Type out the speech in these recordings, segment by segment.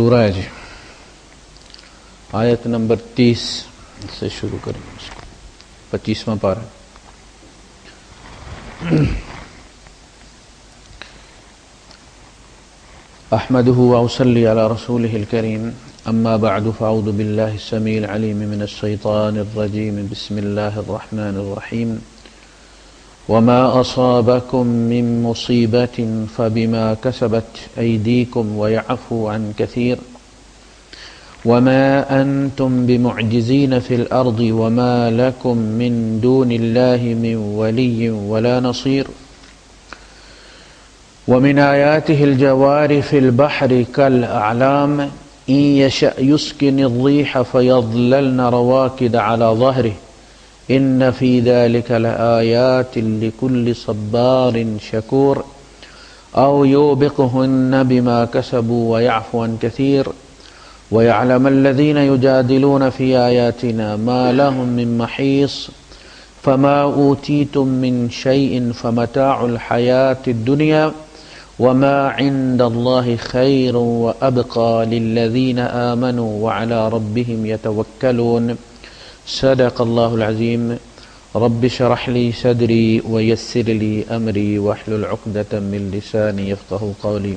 سورہ ہے جی، آیت نمبر 30 سے شروع کریں اس کو، 25واں پارہ۔ احمدہ واصلی علی رسولہ الکریم، اما بعد فاعوذ باللہ السمیع العلیم من الشیطان الرجیم، بسم اللہ الرحمن الرحیم۔ وما أصابكم من مصيبة فبما كسبت أيديكم ويعفو عن كثير وما أنتم بمعجزين في الأرض وما لكم من دون الله من ولي ولا نصير ومن آياته الجوار في البحر كالأعلام إن يشأ يسكن الريح فيظللن رواكد على ظهره إن في ذلك لآيات لكل صبار شكور أو يوبقهن بما كسبوا ويعفو عن كثير ويعلم الذين يجادلون في آياتنا ما لهم من محيص فما أوتيتم من شيء فمتاع الحياة الدنيا وما عند الله خير وأبقى للذين آمنوا وعلى ربهم يتوكلون صدق اللہ العظیم۔ رب اشرح لی صدری ویسر لی امری واحلل عقدۃ من لسانی یفقہوا قولی،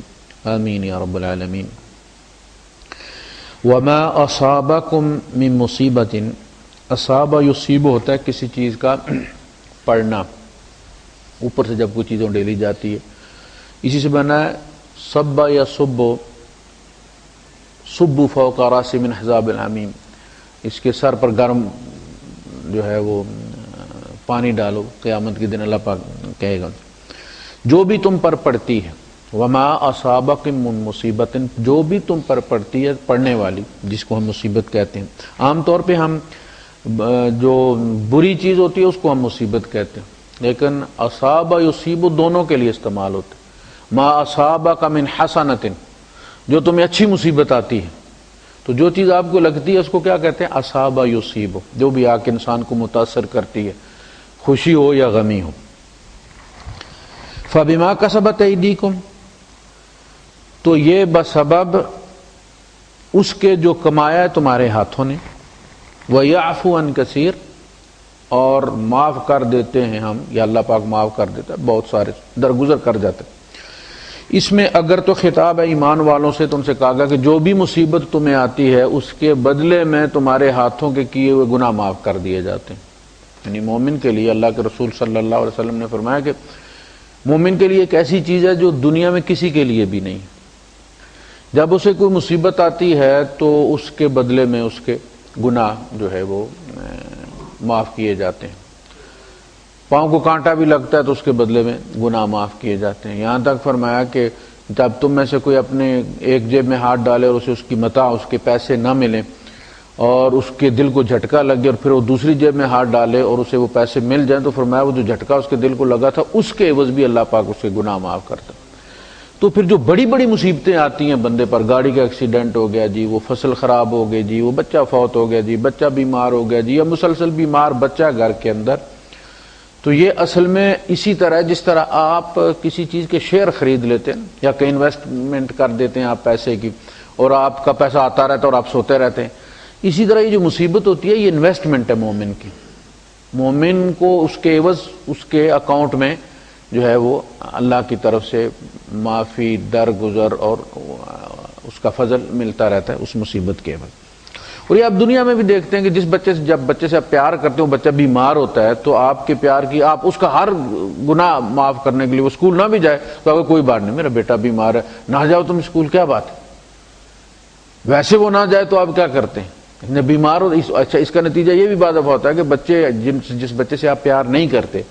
آمین یا رب العالمین۔ وما اصابکم من مصیبت، اصابہ یصیب ہوتا ہے کسی چیز کا پڑنا، اوپر سے جب کوئی چیزوں ڈیلی جاتی ہے، اسی سے بنا ہے صب یا صب فوق راس من حذاب الحمیم، اس کے سر پر گرم جو ہے وہ پانی ڈالو، قیامت کے دن اللہ پاک کہے گا جو بھی تم پر پڑتی ہے۔ وما اصابکم من مصیبت، جو بھی تم پر پڑتی ہے، پڑنے والی جس کو ہم مصیبت کہتے ہیں۔ عام طور پہ ہم جو بری چیز ہوتی ہے اس کو ہم مصیبت کہتے ہیں، لیکن اصاب یصیب دونوں کے لیے استعمال ہوتے ہیں۔ ما اصابک من حسنۃ، جو تمہیں اچھی مصیبت آتی ہے، تو جو چیز آپ کو لگتی ہے اس کو کیا کہتے ہیں؟ اصابہ یصیب، جو بھی آ کے انسان کو متاثر کرتی ہے، خوشی ہو یا غمی ہو۔ فبما کسبت ایدیکم، تو یہ بسبب اس کے جو کمایا ہے تمہارے ہاتھوں نے، ویعفو عن کثیر، اور معاف کر دیتے ہیں ہم، یا اللہ پاک معاف کر دیتا ہے، بہت سارے درگزر کر جاتے ہیں۔ اس میں اگر تو خطاب ہے ایمان والوں سے، تو ان سے کہا گیا کہ جو بھی مصیبت تمہیں آتی ہے اس کے بدلے میں تمہارے ہاتھوں کے کیے ہوئے گناہ معاف کر دیے جاتے ہیں۔ یعنی مومن کے لیے اللہ کے رسول صلی اللہ علیہ وسلم نے فرمایا کہ مومن کے لیے ایک ایسی چیز ہے جو دنیا میں کسی کے لیے بھی نہیں۔ جب اسے کوئی مصیبت آتی ہے تو اس کے بدلے میں اس کے گناہ جو ہے وہ معاف کیے جاتے ہیں۔ پاؤں کو کانٹا بھی لگتا ہے تو اس کے بدلے میں گناہ معاف کیے جاتے ہیں۔ یہاں تک فرمایا کہ جب تم میں سے کوئی اپنے ایک جیب میں ہاتھ ڈالے اور اسے اس کی متاع، اس کے پیسے نہ ملیں، اور اس کے دل کو جھٹکا لگے، اور پھر وہ دوسری جیب میں ہاتھ ڈالے اور اسے وہ پیسے مل جائیں، تو فرمایا وہ جو جھٹکا اس کے دل کو لگا تھا اس کے عوض بھی اللہ پاک اس کے گناہ معاف کرتا۔ تو پھر جو بڑی بڑی مصیبتیں آتی ہیں بندے پر، گاڑی کا ایکسیڈنٹ ہو گیا جی، وہ فصل خراب ہو گئی جی، وہ بچہ فوت ہو گیا جی، بچہ بیمار ہو گیا جی، یا مسلسل بیمار بچہ گھر کے اندر، تو یہ اصل میں اسی طرح ہے جس طرح آپ کسی چیز کے شیئر خرید لیتے ہیں یا کہیں انویسٹمنٹ کر دیتے ہیں آپ پیسے کی، اور آپ کا پیسہ آتا رہتا ہے اور آپ سوتے رہتے ہیں، اسی طرح یہ جو مصیبت ہوتی ہے یہ انویسٹمنٹ ہے مومن کی۔ مومن کو اس کے عوض اس کے اکاؤنٹ میں جو ہے وہ اللہ کی طرف سے معافی، درگزر اور اس کا فضل ملتا رہتا ہے اس مصیبت کے عوض۔ اور یہ آپ دنیا میں بھی دیکھتے ہیں کہ جب بچے سے آپ پیار کرتے ہو، بچہ بیمار ہوتا ہے تو آپ کے پیار کی، آپ اس کا ہر گناہ معاف کرنے کے لیے، وہ اسکول نہ بھی جائے تو اگر کوئی بات نہیں، میرا بیٹا بیمار ہے، نہ جاؤ تم اسکول، کیا بات ہے۔ ویسے وہ نہ جائے تو آپ کیا کرتے ہیں؟ بیمار ہو، اچھا اس کا نتیجہ یہ بھی بعض دفعہ ہوتا ہے کہ بچے جس بچے سے آپ پیار نہیں کرتے،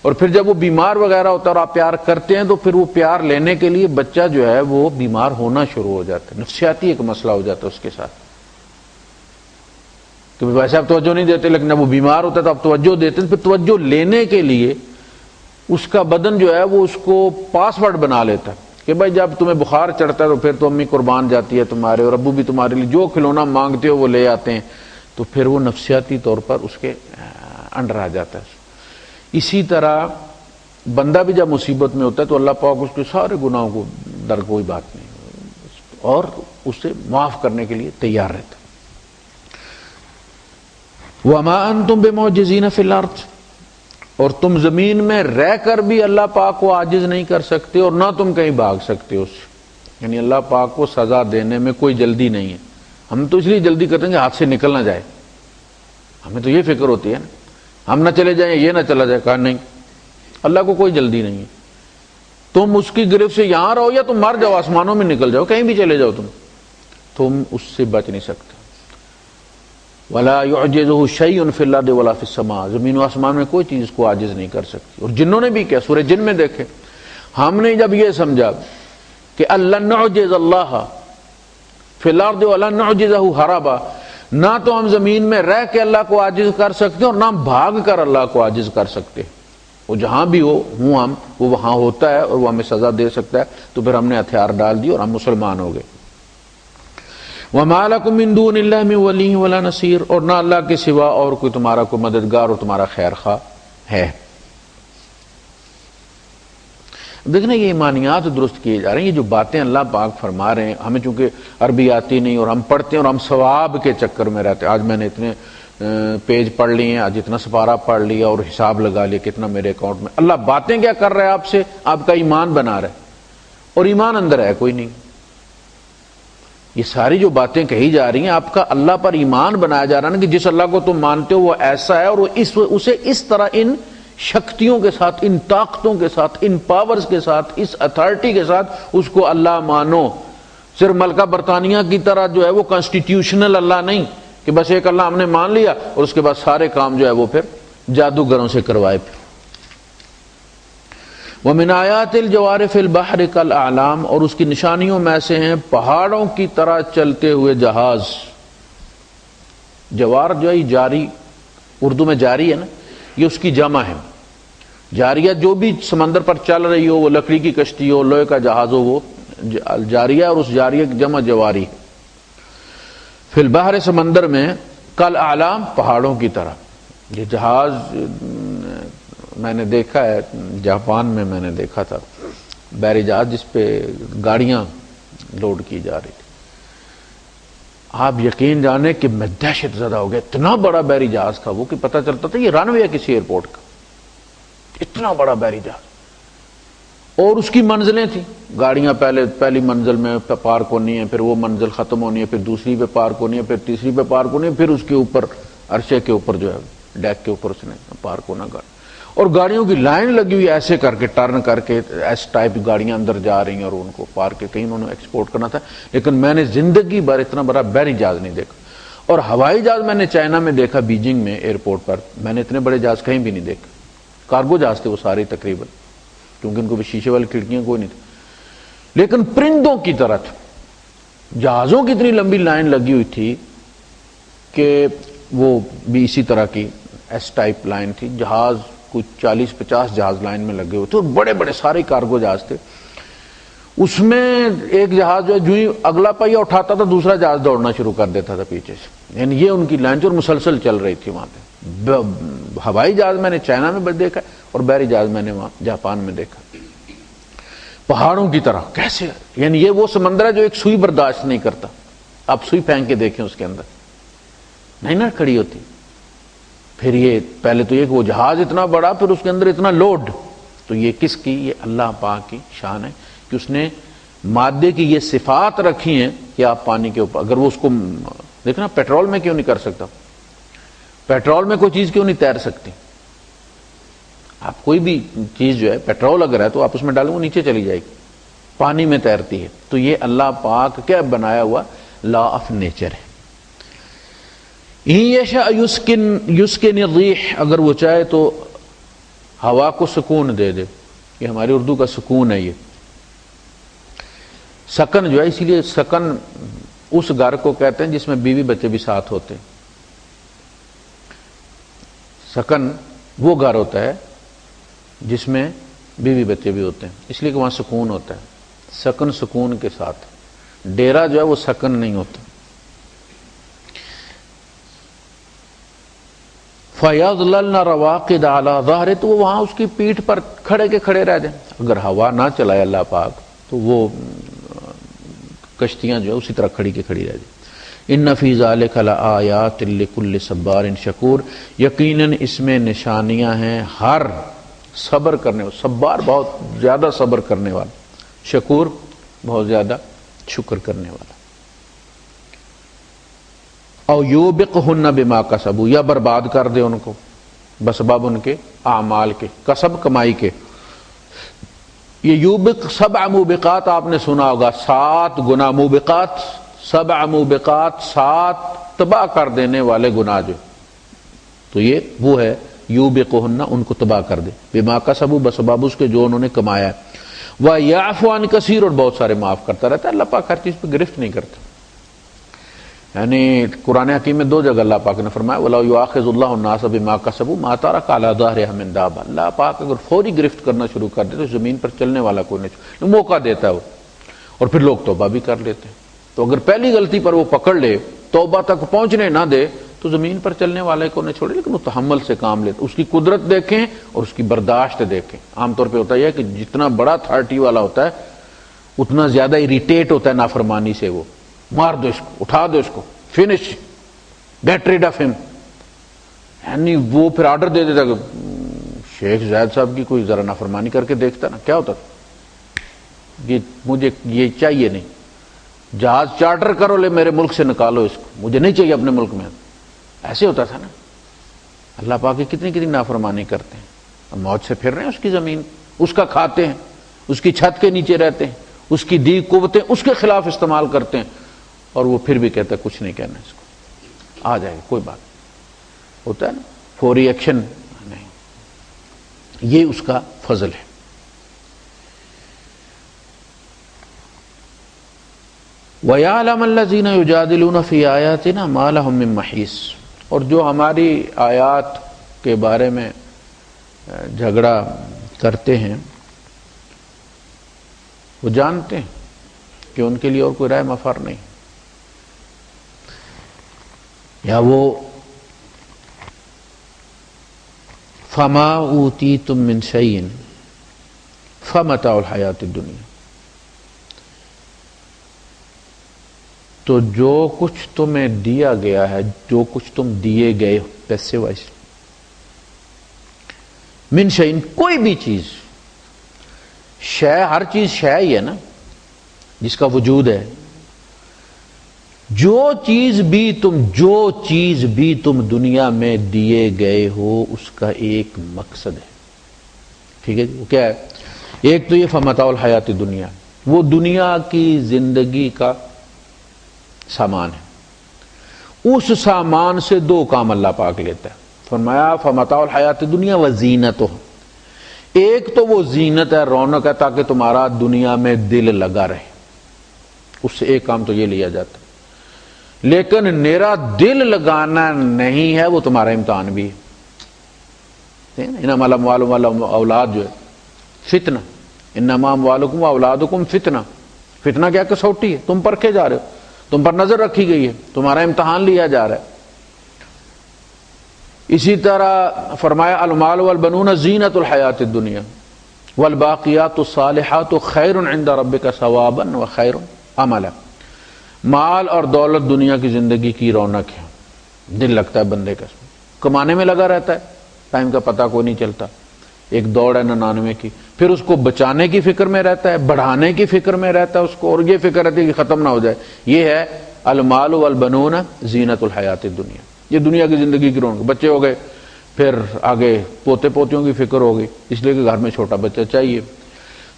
اور پھر جب وہ بیمار وغیرہ ہوتا ہے اور آپ پیار کرتے ہیں، تو پھر وہ پیار لینے کے لیے بچہ جو ہے وہ بیمار ہونا شروع ہو جاتا ہے، نفسیاتی ایک مسئلہ ہو جاتا ہے اس کے ساتھ، کہ ویسے آپ توجہ نہیں دیتے، لیکن جب وہ بیمار ہوتا ہے تو آپ توجہ دیتے ہیں۔ پھر توجہ لینے کے لیے اس کا بدن جو ہے وہ اس کو پاسورڈ بنا لیتا ہے کہ بھائی جب تمہیں بخار چڑھتا ہے تو پھر تو امی قربان جاتی ہے تمہارے، اور ابو بھی تمہارے لیے جو کھلونا مانگتے ہو وہ لے آتے ہیں، تو پھر وہ نفسیاتی طور پر اس کے انڈر آ جاتا ہے۔ اسی طرح بندہ بھی جب مصیبت میں ہوتا ہے تو اللہ پاک اس کے سارے گناہوں کو در کوئی بات نہیں، اور اسے معاف کرنے کے لیے تیار رہتا. وما انتم بمعجزین فی الارض، اور تم زمین میں رہ کر بھی اللہ پاک کو عاجز نہیں کر سکتے اور نہ تم کہیں بھاگ سکتے اس سے. یعنی اللہ پاک کو سزا دینے میں کوئی جلدی نہیں ہے. ہم تو اس لیے جلدی کرتے ہیں کہ ہاتھ سے نکل نہ جائے، ہمیں تو یہ فکر ہوتی ہے نا، ہم نہ چلے جائیں، یہ نہ چلا جائے. کہا نہیں، اللہ کو کوئی جلدی نہیں ہے. تم اس کی گرفت سے یہاں رہو یا تم مر جاؤ، آسمانوں میں نکل جاؤ، کہیں بھی چلے جاؤ، تم اس سے بچ نہیں سکتے. ولا يعجزه شيء في الارض ولا في السماء، زمین و آسمان میں کوئی چیز کو عاجز نہیں کر سکتی. اور جنوں نے بھی کیا، سورہ جن میں دیکھے، ہم نے جب یہ سمجھا کہ اللہ نعجز اللہ فی الارض ولا نعجزه ہربا، نہ تو ہم زمین میں رہ کے اللہ کو عاجز کر سکتے اور نہ ہم بھاگ کر اللہ کو عاجز کر سکتے. وہ جہاں بھی ہوں ہم، وہ وہاں ہوتا ہے اور وہ ہمیں سزا دے سکتا ہے. تو پھر ہم نے ہتھیار ڈال دی اور ہم مسلمان ہو گئے. وَمَا لَكُم مِّن دُونِ اللَّهِ مِن وَلِيٍّ وَلَا نَصِيرٍ، اور نہ اللہ کے سوا اور کوئی تمہارا کوئی مددگار اور تمہارا خیر خواہ ہے. دیکھنا یہ ایمانیات درست کیے جا رہے ہیں. یہ جو باتیں اللہ پاک فرما رہے ہیں، ہمیں چونکہ عربی آتی نہیں اور ہم پڑھتے ہیں اور ہم ثواب کے چکر میں رہتے ہیں. آج میں نے اتنے پیج پڑھ لیے ہیں، آج اتنا سپارہ پڑھ لیا اور حساب لگا لیا کتنا میرے اکاؤنٹ میں. اللہ باتیں کیا کر رہا ہے آپ سے؟ آپ کا ایمان بنا رہا ہے، اور ایمان اندر ہے کوئی نہیں. یہ ساری جو باتیں کہی جا رہی ہیں، آپ کا اللہ پر ایمان بنایا جا رہا ہے نا، کہ جس اللہ کو تم مانتے ہو وہ ایسا ہے، اور وہ اسے اس طرح ان شکتیوں کے ساتھ، ان طاقتوں کے ساتھ، ان پاورز کے ساتھ، اس اتھارٹی کے ساتھ اس کو اللہ مانو. صرف ملکہ برطانیہ کی طرح جو ہے وہ کانسٹیٹیوشنل اللہ نہیں کہ بس ایک اللہ ہم نے مان لیا اور اس کے بعد سارے کام جو ہے وہ پھر جادوگروں سے کروائے. پھر وَمِنْ آیَاتِ الْجَوَارِ فِي الْبَحْرِ كَالْأَعْلَامِ، اور اس کی نشانیوں میں سے ہیں پہاڑوں کی طرح چلتے ہوئے جہاز. جوار جو ہے جاری، اردو میں جاری ہے نا، یہ اس کی جمع ہے. جاریہ جو بھی سمندر پر چل رہی ہو، وہ لکڑی کی کشتی ہو، لوہے کا جہاز ہو، وہ جاریہ، اور اس جاریہ کی جمع جواری ہے. فی البحر، سمندر میں، کالاعلام، پہاڑوں کی طرح. یہ جہاز میں نے دیکھا ہے جاپان میں، میں نے دیکھا تھا بحری جہاز جس پہ گاڑیاں لوڈ کی جا رہی تھی. آپ یقین جانے کہ میں دہشت زدہ ہو گیا. اتنا بڑا بحری جہاز تھا وہ کہ پتہ چلتا تھا یہ رن وے ہے کسی ایئرپورٹ کا. اتنا بڑا بحری جہاز، اور اس کی منزلیں تھیں. گاڑیاں پہلی منزل میں پارک ہونی ہے، پھر وہ منزل ختم ہونی ہے، پھر دوسری پہ پارک ہونی ہے، پھر تیسری پہ پارک ہونی ہے، پھر اس کے اوپر عرشے کے اوپر جو ہے ڈیک کے اوپر اس نے پارک ہونا گاڑی. اور گاڑیوں کی لائن لگی ہوئی ایسے کر کے، ٹرن کر کے، ایس ٹائپ گاڑیاں اندر جا رہی ہیں اور ان کو پارک کے کہیں انہوں نے ایکسپورٹ کرنا تھا. لیکن میں نے زندگی بھر اتنا بڑا بحری جہاز نہیں دیکھا. اور ہوائی جہاز میں نے چائنا میں دیکھا، بیجنگ میں ایئرپورٹ پر. میں نے اتنے بڑے جہاز کہیں بھی نہیں دیکھا. کارگو جہاز تھے وہ سارے تقریباً، کیونکہ ان کو بھی شیشے والی کھڑکیاں کوئی نہیں تھی. لیکن پرندوں کی طرح تھا. جہازوں کی اتنی لمبی لائن لگی ہوئی تھی کہ وہ بھی اسی طرح کی ایس ٹائپ لائن تھی. جہاز کچھ 40-50 جہاز لائن میں لگے ہوئے تھے، اور بڑے بڑے سارے کارگو جہاز تھے. اس میں ایک جہاز جو ہے جو ہی اگلا پہیہ اٹھاتا تھا دوسرا جہاز دوڑنا شروع کر دیتا تھا پیچھے سے. یعنی یہ ان کی لائن جو مسلسل چل رہی تھی وہاں پہ. ہوائی جہاز میں نے چائنا میں دیکھا اور بحری جہاز میں نے وہاں جاپان میں دیکھا. پہاڑوں کی طرح کیسے، یعنی یہ وہ سمندر ہے جو ایک سوئی برداشت نہیں کرتا. آپ سوئی پھینک کے دیکھیں اس کے اندر نہیں نہ کھڑی ہوتی. پھر یہ پہلے تو یہ کہ وہ جہاز اتنا بڑا، پھر اس کے اندر اتنا لوڈ. تو یہ کس کی؟ یہ اللہ پاک کی شان ہے کہ اس نے مادے کی یہ صفات رکھی ہیں کہ آپ پانی کے اوپر، اگر وہ اس کو دیکھنا پیٹرول میں کیوں نہیں کر سکتا؟ پیٹرول میں کوئی چیز کیوں نہیں تیر سکتی؟ آپ کوئی بھی چیز جو ہے پیٹرول اگر ہے تو آپ اس میں ڈالیں وہ نیچے چلی جائے گی، پانی میں تیرتی ہے. تو یہ اللہ پاک کیا بنایا ہوا لا آف نیچر ہے. یسکن الریح، اگر وہ چاہے تو ہوا کو سکون دے دے. یہ ہماری اردو کا سکون ہے. یہ سکن جو ہے، اسی لیے سکن اس گھر کو کہتے ہیں جس میں بیوی بچے بھی ساتھ ہوتے ہیں. سکن وہ گھر ہوتا ہے جس میں بیوی بچے بھی ہوتے ہیں، اس لیے کہ وہاں سکون ہوتا ہے. سکن سکون کے ساتھ. ڈیرا جو ہے وہ سکن نہیں ہوتا. فَيَظْلَلْنَ رَوَاقِدَ عَلَى ظَهْرِهِ، تو وہ وہاں اس کی پیٹھ پر کھڑے کے کھڑے رہ جائیں. اگر ہوا نہ چلائے اللہ پاک تو وہ کشتیاں جو ہے اسی طرح کھڑی کے کھڑی رہ جائیں. ان فی ذلک لآیات لکل صبار شکور، یقیناً اس میں نشانیاں ہیں ہر صبر کرنے والا. صبار بہت زیادہ صبر کرنے والا، شکور بہت زیادہ شکر کرنے والا. او یوبقہن بما کسبوا، یا برباد کر دے ان کو بسبب ان کے اعمال کے، کسب کمائی کے. یہ یوبق 7 موبقات آپ نے سنا ہوگا، 7 گناہ. موبقات 7 موبقات، 7 تباہ کر دینے والے گناہ جو، تو یہ وہ ہے یوبقہن، ان کو تباہ کر دے. بما کسبوا، بسبب اس کے جو انہوں نے کمایا ہے. وَيَعْفُ عَنْ كَثِيرٌ، اور بہت سارے معاف کرتا رہتا ہے. اللہ پاک ہر چیز پہ گرفت نہیں کرتا. یعنی قرآن حکیم میں 2 جگہ اللہ پاک نے فرمایا وَلَوْ يُؤَاخِذُ اللَّهُ النَّاسَ بِمَا كَسَبُوا مَا تَرَكَ عَلَى ظَهْرِهَا مِن دَابَّةٍ. اللہ پاک اگر فوری گرفت کرنا شروع کر دے تو زمین پر چلنے والا کوئی نہیں، موقع دیتا ہے وہ، اور پھر لوگ توبہ بھی کر لیتے ہیں. تو اگر پہلی غلطی پر وہ پکڑ لے، توبہ تک پہنچنے نہ دے، تو زمین پر چلنے والے کو نہ چھوڑے. لیکن وہ تحمل سے کام لیتے، اس کی قدرت دیکھیں اور اس کی برداشت دیکھیں. عام طور پہ ہوتا ہے کہ جتنا بڑا اتھارٹی والا ہوتا ہے اتنا زیادہ اریٹیٹ ہوتا ہے نافرمانی سے. وہ مار دو اس کو، اٹھا دو اس کو، فنش، گیٹ ریڈ آف ہم. یعنی وہ پھر آرڈر دے دیتا کہ شیخ زید صاحب کی کوئی ذرا نافرمانی کر کے دیکھتا نا کیا ہوتا. یہ مجھے یہ چاہیے نہیں، جہاز چارٹر کرو، لے میرے ملک سے نکالو اس کو، مجھے نہیں چاہیے اپنے ملک میں. ایسے ہوتا تھا نا. اللہ پاک کی کتنی کتنی نافرمانی کرتے ہیں، موت سے پھر رہے ہیں اس کی زمین، اس کا کھاتے ہیں، اس کی چھت کے نیچے رہتے ہیں، اس کی دی قوتیں اس کے خلاف استعمال کرتے ہیں، اور وہ پھر بھی کہتا ہے کچھ نہیں کہنا اس کو، آ جائے گا کوئی بات. ہوتا ہے نا فوری ایکشن نہیں. یہ اس کا فضل ہے. وَيَعْلَمَ الَّذِينَ يُجَادِلُونَ فِي آيَاتِنَا مَا لَهُم مِّن مَّحِيصٍ، اور جو ہماری آیات کے بارے میں جھگڑا کرتے ہیں وہ جانتے ہیں کہ ان کے لیے اور کوئی رائے مفر نہیں. یا وہ فما اوتیتم من شیء فمتاع الحیات الدنیا، تو جو کچھ تمہیں دیا گیا ہے، جو کچھ تم دیے گئے پیسے وائز، من شیء، کوئی بھی چیز، شے، ہر چیز شے ہی ہے نا جس کا وجود ہے. جو چیز بھی تم دنیا میں دیے گئے ہو اس کا ایک مقصد ہے. ٹھیک ہے جی، وہ کیا ہے؟ ایک تو یہ فمتاع الحیات دنیا، وہ دنیا کی زندگی کا سامان ہے. اس سامان سے 2 کام اللہ پاک لیتا ہے. فرمایا فمتاع الحیات دنیا وزینتہ، ایک تو وہ زینت ہے، رونق ہے، تاکہ تمہارا دنیا میں دل لگا رہے. اس سے ایک کام تو یہ لیا جاتا ہے. لیکن میرا دل لگانا نہیں ہے، وہ تمہارا امتحان بھی ہے. انما الاموال والاولاد جو ہے فتنہ، انما اموالکم واولادکم فتنہ. فتنہ کیا؟ کسوٹی ہے، تم پرکھے جا رہے ہو، تم پر نظر رکھی گئی ہے، تمہارا امتحان لیا جا رہا ہے. اسی طرح فرمایا المال والبنون زینت الحیات الدنیا والباقیات الصالحات خیر عند ربک ثوابا وخیر عملا. مال اور دولت دنیا کی زندگی کی رونق ہے، دل لگتا ہے بندے کا، کمانے میں لگا رہتا ہے، ٹائم کا پتہ کوئی نہیں چلتا. ایک دوڑ ہے 99 کی، پھر اس کو بچانے کی فکر میں رہتا ہے، بڑھانے کی فکر میں رہتا ہے اس کو، اور یہ فکر رہتی ہے کہ ختم نہ ہو جائے. یہ ہے المال والبنون زینت الحیات الدنیا، یہ دنیا کی زندگی کی رونق. بچے ہو گئے، پھر آگے پوتے پوتیوں کی فکر ہو گئی، اس لیے کہ گھر میں چھوٹا بچہ چاہیے.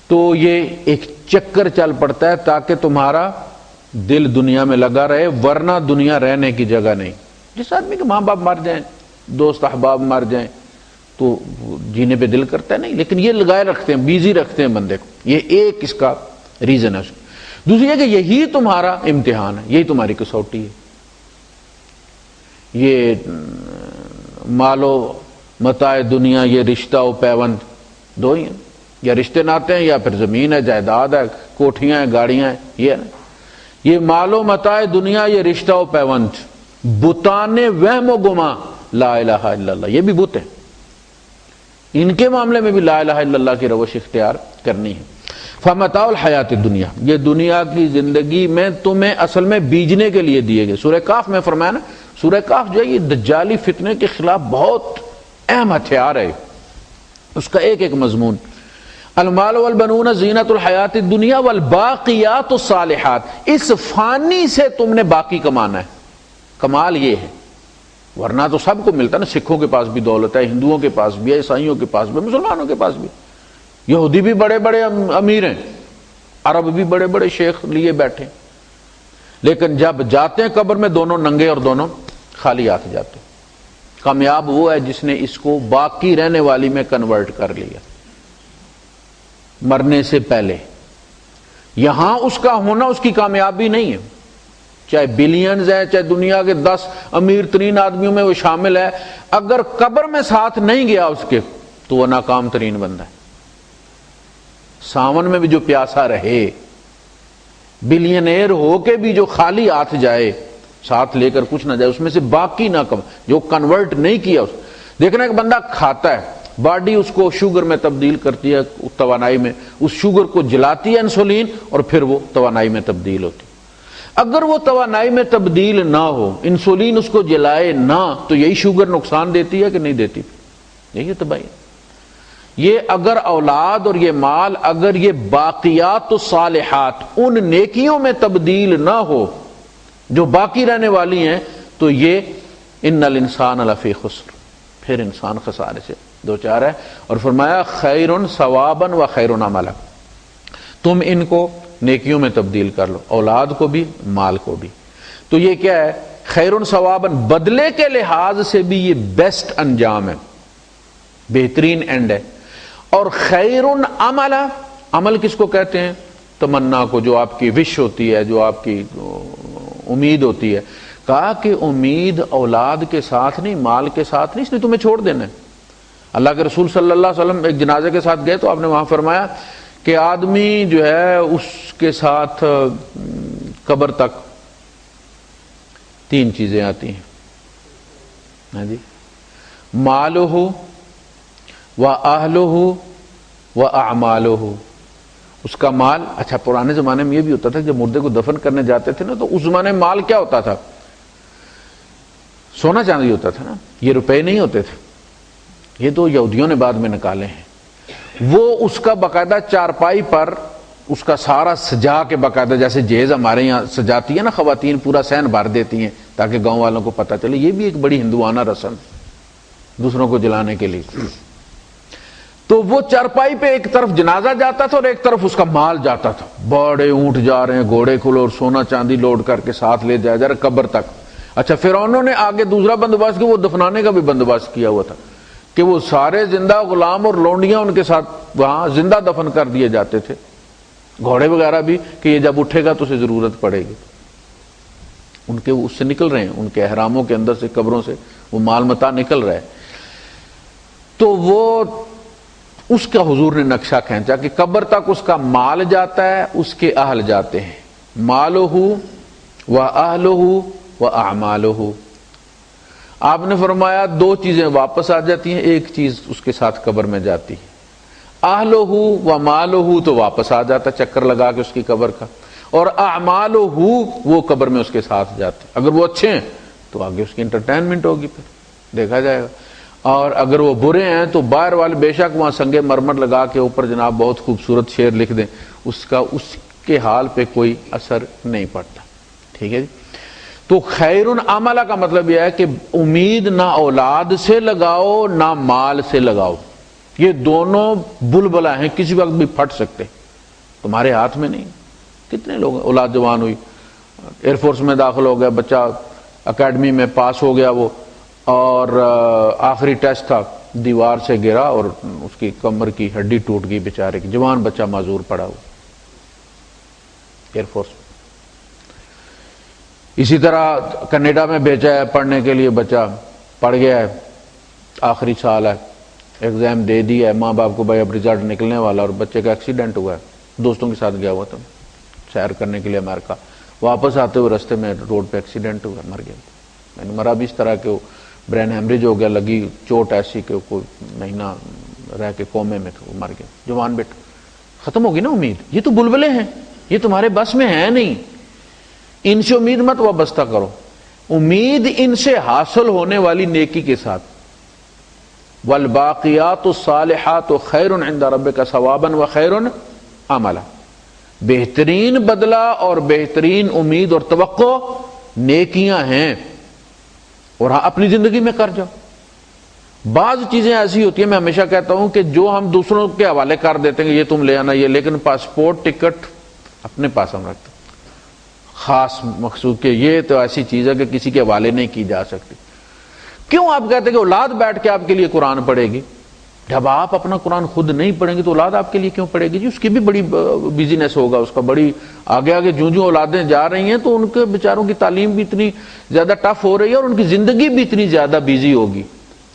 تو یہ ایک چکر چل پڑتا ہے تاکہ تمہارا دل دنیا میں لگا رہے، ورنہ دنیا رہنے کی جگہ نہیں. جس آدمی کے ماں باپ مر جائیں، دوست احباب مر جائیں، تو جینے پہ دل کرتا ہے نہیں، لیکن یہ لگائے رکھتے ہیں، بیزی رکھتے ہیں بندے کو. یہ ایک اس کا ریزن ہے. دوسری ہے کہ یہی تمہارا امتحان ہے، یہی تمہاری کسوٹی ہے. یہ مال و متاع دنیا، یہ رشتہ و پیوند 2 ہی ہیں، یا رشتے ناتے ہیں یا پھر زمین ہے، جائیداد ہے، کوٹھیاں ہیں، گاڑیاں ہیں. یہ ہے نا، یہ مال و متاع دنیا، یہ رشتہ و پیوند. بتان وہم و گما لا الہ الا اللہ، یہ بھی بت ہیں، ان کے معاملے میں بھی لا الہ الا اللہ کی روش اختیار کرنی ہے. فمتاع الحیات الدنیا، یہ دنیا کی زندگی میں تمہیں اصل میں بیجنے کے لیے دیے گئے. سورہ کاف میں فرمایا نا، سورہ کاف جو ہے یہ دجالی فتنے کے خلاف بہت اہم ہتھیار ہے، اس کا ایک ایک مضمون. المال والبنون زینت الحیات الدنیا والباقیات الصالحات، اس فانی سے تم نے باقی کمانا ہے. کمال یہ ہے، ورنہ تو سب کو ملتا ہے نا، سکھوں کے پاس بھی دولت ہے، ہندوؤں کے پاس بھی ہے، عیسائیوں کے پاس بھی، مسلمانوں کے پاس بھی. یہودی بھی بڑے بڑے امیر ہیں، عرب بھی بڑے بڑے شیخ لیے بیٹھے، لیکن جب جاتے ہیں قبر میں دونوں ننگے اور دونوں خالی ہاتھ جاتے. کامیاب وہ ہے جس نے اس کو باقی رہنے والی میں کنورٹ کر لیا مرنے سے پہلے. یہاں اس کا ہونا اس کی کامیابی نہیں ہے، چاہے بلینز ہے، چاہے دنیا کے 10 امیر ترین آدمیوں میں وہ شامل ہے، اگر قبر میں ساتھ نہیں گیا اس کے تو وہ ناکام ترین بندہ ہے. ساون میں بھی جو پیاسا رہے، بلینئر ہو کے بھی جو خالی ہاتھ جائے، ساتھ لے کر کچھ نہ جائے، اس میں سے باقی نہ کم جو کنورٹ نہیں کیا. اس دیکھنا ایک بندہ کھاتا ہے، باڈی اس کو شوگر میں تبدیل کرتی ہے، توانائی میں، اس شوگر کو جلاتی ہے انسولین، اور پھر وہ توانائی میں تبدیل ہوتی. اگر وہ توانائی میں تبدیل نہ ہو، انسولین اس کو جلائے نہ، تو یہی شوگر نقصان دیتی ہے کہ نہیں دیتی؟ یہی تباہی. یہ اگر اولاد اور یہ مال، اگر یہ باقیات الصالحات ان نیکیوں میں تبدیل نہ ہو جو باقی رہنے والی ہیں، تو یہ ان الانسان لفی خسر، پھر انسان خسارے سے دو چار ہے. اور فرمایا خیر ثوابا و خیر عملا، تم ان کو نیکیوں میں تبدیل کر لو، اولاد کو بھی مال کو بھی. تو یہ کیا ہے؟ خیر ثوابا، بدلے کے لحاظ سے بھی یہ بیسٹ انجام ہے، بہترین اینڈ ہے. اور خیر عملا، عمل کس کو کہتے ہیں؟ تمنا کو، جو آپ کی وش ہوتی ہے، جو آپ کی امید ہوتی ہے. کہا کہ امید اولاد کے ساتھ نہیں، مال کے ساتھ نہیں، اس نے تمہیں چھوڑ دینا ہے. اللہ کے رسول صلی اللہ علیہ وسلم ایک جنازے کے ساتھ گئے تو آپ نے وہاں فرمایا کہ آدمی جو ہے اس کے ساتھ قبر تک 3 چیزیں آتی ہیں. ہاں جی، مالہ و اہلہ و اعمالہ، اس کا مال. اچھا، پرانے زمانے میں یہ بھی ہوتا تھا جب مردے کو دفن کرنے جاتے تھے نا، تو اس زمانے میں مال کیا ہوتا تھا؟ سونا چاندی ہوتا تھا نا، یہ روپے نہیں ہوتے تھے. یہ تو یہودیوں نے بعد میں نکالے ہیں. وہ اس کا باقاعدہ چارپائی پر اس کا سارا سجا کے، باقاعدہ جیسے جہیز ہمارے یہاں سجاتی ہے نا خواتین، پورا صحن بھر دیتی ہیں تاکہ گاؤں والوں کو پتہ چلے. یہ بھی ایک بڑی ہندوانہ رسم دوسروں کو جلانے کے لیے. تو وہ چارپائی پہ ایک طرف جنازہ جاتا تھا اور ایک طرف اس کا مال جاتا تھا. بڑے اونٹ جا رہے ہیں، گھوڑے کھلو، اور سونا چاندی لوڈ کر کے ساتھ لے جایا جا رہا قبر تک. اچھا، فرعونوں نے آگے دوسرا بندوبست کیا، وہ دفنانے کا بھی بندوبست کیا ہوا تھا کہ وہ سارے زندہ غلام اور لونڈیاں ان کے ساتھ وہاں زندہ دفن کر دیے جاتے تھے، گھوڑے وغیرہ بھی، کہ یہ جب اٹھے گا تو اسے ضرورت پڑے گی. ان کے اس سے نکل رہے ہیں، ان کے احراموں کے اندر سے، قبروں سے وہ مال متاع نکل رہا ہے. تو وہ اس کا حضور نے نقشہ کھینچا کہ قبر تک اس کا مال جاتا ہے، اس کے اہل جاتے ہیں. مالہ و اہلہ و اعمالہ. آپ نے فرمایا 2 چیزیں واپس آ جاتی ہیں، ایک چیز اس کے ساتھ قبر میں جاتی ہے. اہلہ و مالہ تو واپس آ جاتا چکر لگا کے اس کی قبر کا، اور اعمالہ وہ قبر میں اس کے ساتھ جاتے. اگر وہ اچھے ہیں تو آگے اس کی انٹرٹینمنٹ ہوگی، پھر دیکھا جائے گا. اور اگر وہ برے ہیں تو باہر والے بے شک وہاں سنگ مرمر لگا کے اوپر جناب بہت خوبصورت شعر لکھ دیں، اس کے حال پہ کوئی اثر نہیں پڑتا. ٹھیک ہے جی. تو خیر عملہ کا مطلب یہ ہے کہ امید نہ اولاد سے لگاؤ نہ مال سے لگاؤ. یہ دونوں بلبلا ہیں، کسی وقت بھی پھٹ سکتے، تمہارے ہاتھ میں نہیں. کتنے لوگ اولاد جوان ہوئی، ایئر فورس میں داخل ہو گیا بچہ، اکیڈمی میں پاس ہو گیا وہ، اور آخری ٹیسٹ تھا، دیوار سے گرا اور اس کی کمر کی ہڈی ٹوٹ گئی بیچارے کی، جوان بچہ معذور پڑا ہوا ایئر فورس. اسی طرح کینیڈا میں بھیجا ہے پڑھنے کے لیے، بچہ پڑھ گیا ہے، آخری سال ہے، ایگزام دے دیا ہے، ماں باپ کو بھائی اب رزلٹ نکلنے والا، اور بچے کا ایکسیڈنٹ ہوا ہے. دوستوں کے ساتھ گیا ہوا تھا سیر کرنے کے لیے امریکہ، واپس آتے ہوئے رستے میں روڈ پہ ایکسیڈنٹ ہوا، مر گیا. میں نے مرا بھی اس طرح کہ وہ برین ہیمریج ہو گیا، لگی چوٹ ایسی کہ کوئی مہینہ رہ کے کومے میں تھا، وہ مر گیا. جوان بیٹا ختم ہوگی نا امید. یہ تو بلبلے ہیں, یہ تمہارے بس میں ہے نہیں. ان سے امید مت وابستہ کرو, امید ان سے حاصل ہونے والی نیکی کے ساتھ. والباقیات الصالحات خیر عند ربک ثوابا وخیر عملا, بہترین بدلہ اور بہترین امید اور توقع نیکیاں ہیں. اور ہاں اپنی زندگی میں کر جاؤ. بعض چیزیں ایسی ہوتی ہیں, میں ہمیشہ کہتا ہوں کہ جو ہم دوسروں کے حوالے کر دیتے ہیں کہ یہ تم لے آنا یہ, لیکن پاسپورٹ ٹکٹ اپنے پاس ہم رکھتے ہیں خاص مخصوص کہ یہ تو ایسی چیز ہے کہ کسی کے حوالے نہیں کی جا سکتی. کیوں آپ کہتے ہیں کہ اولاد بیٹھ کے آپ کے لیے قرآن پڑھے گی؟ جب آپ اپنا قرآن خود نہیں پڑھیں گے تو اولاد آپ کے لیے کیوں پڑھے گی جی؟ اس کی بھی بڑی بزنس ہوگا, اس کا بڑی آگے آگے جو اولادیں جا رہی ہیں تو ان کے بیچاروں کی تعلیم بھی اتنی زیادہ ٹف ہو رہی ہے اور ان کی زندگی بھی اتنی زیادہ بیزی ہوگی,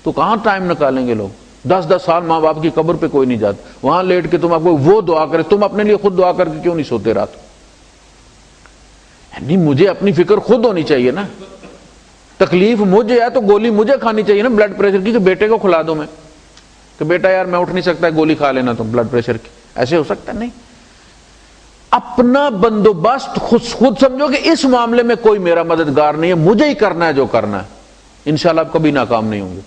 تو کہاں ٹائم نکالیں گے لوگ؟ 10 سال ماں باپ کی قبر پہ کوئی نہیں جاتا, وہاں لیٹ کے تم آپ کو وہ دعا کرے, تم اپنے لیے خود دعا کر کے کیوں نہیں سوتے رات؟ یعنی مجھے اپنی فکر خود ہونی چاہیے نا. تکلیف مجھے ہے تو گولی مجھے کھانی چاہیے نا بلڈ پریشر کی, کہ بیٹے کو کھلا دو میں کہ بیٹا یار میں اٹھ نہیں سکتا, گولی کھا لینا تم بلڈ پریشر کی. ایسے ہو سکتا نہیں. اپنا بندوبست خود سمجھو کہ اس معاملے میں کوئی میرا مددگار نہیں ہے, مجھے ہی کرنا ہے جو کرنا ہے. انشاءاللہ آپ کبھی ناکام نہیں ہوں گے.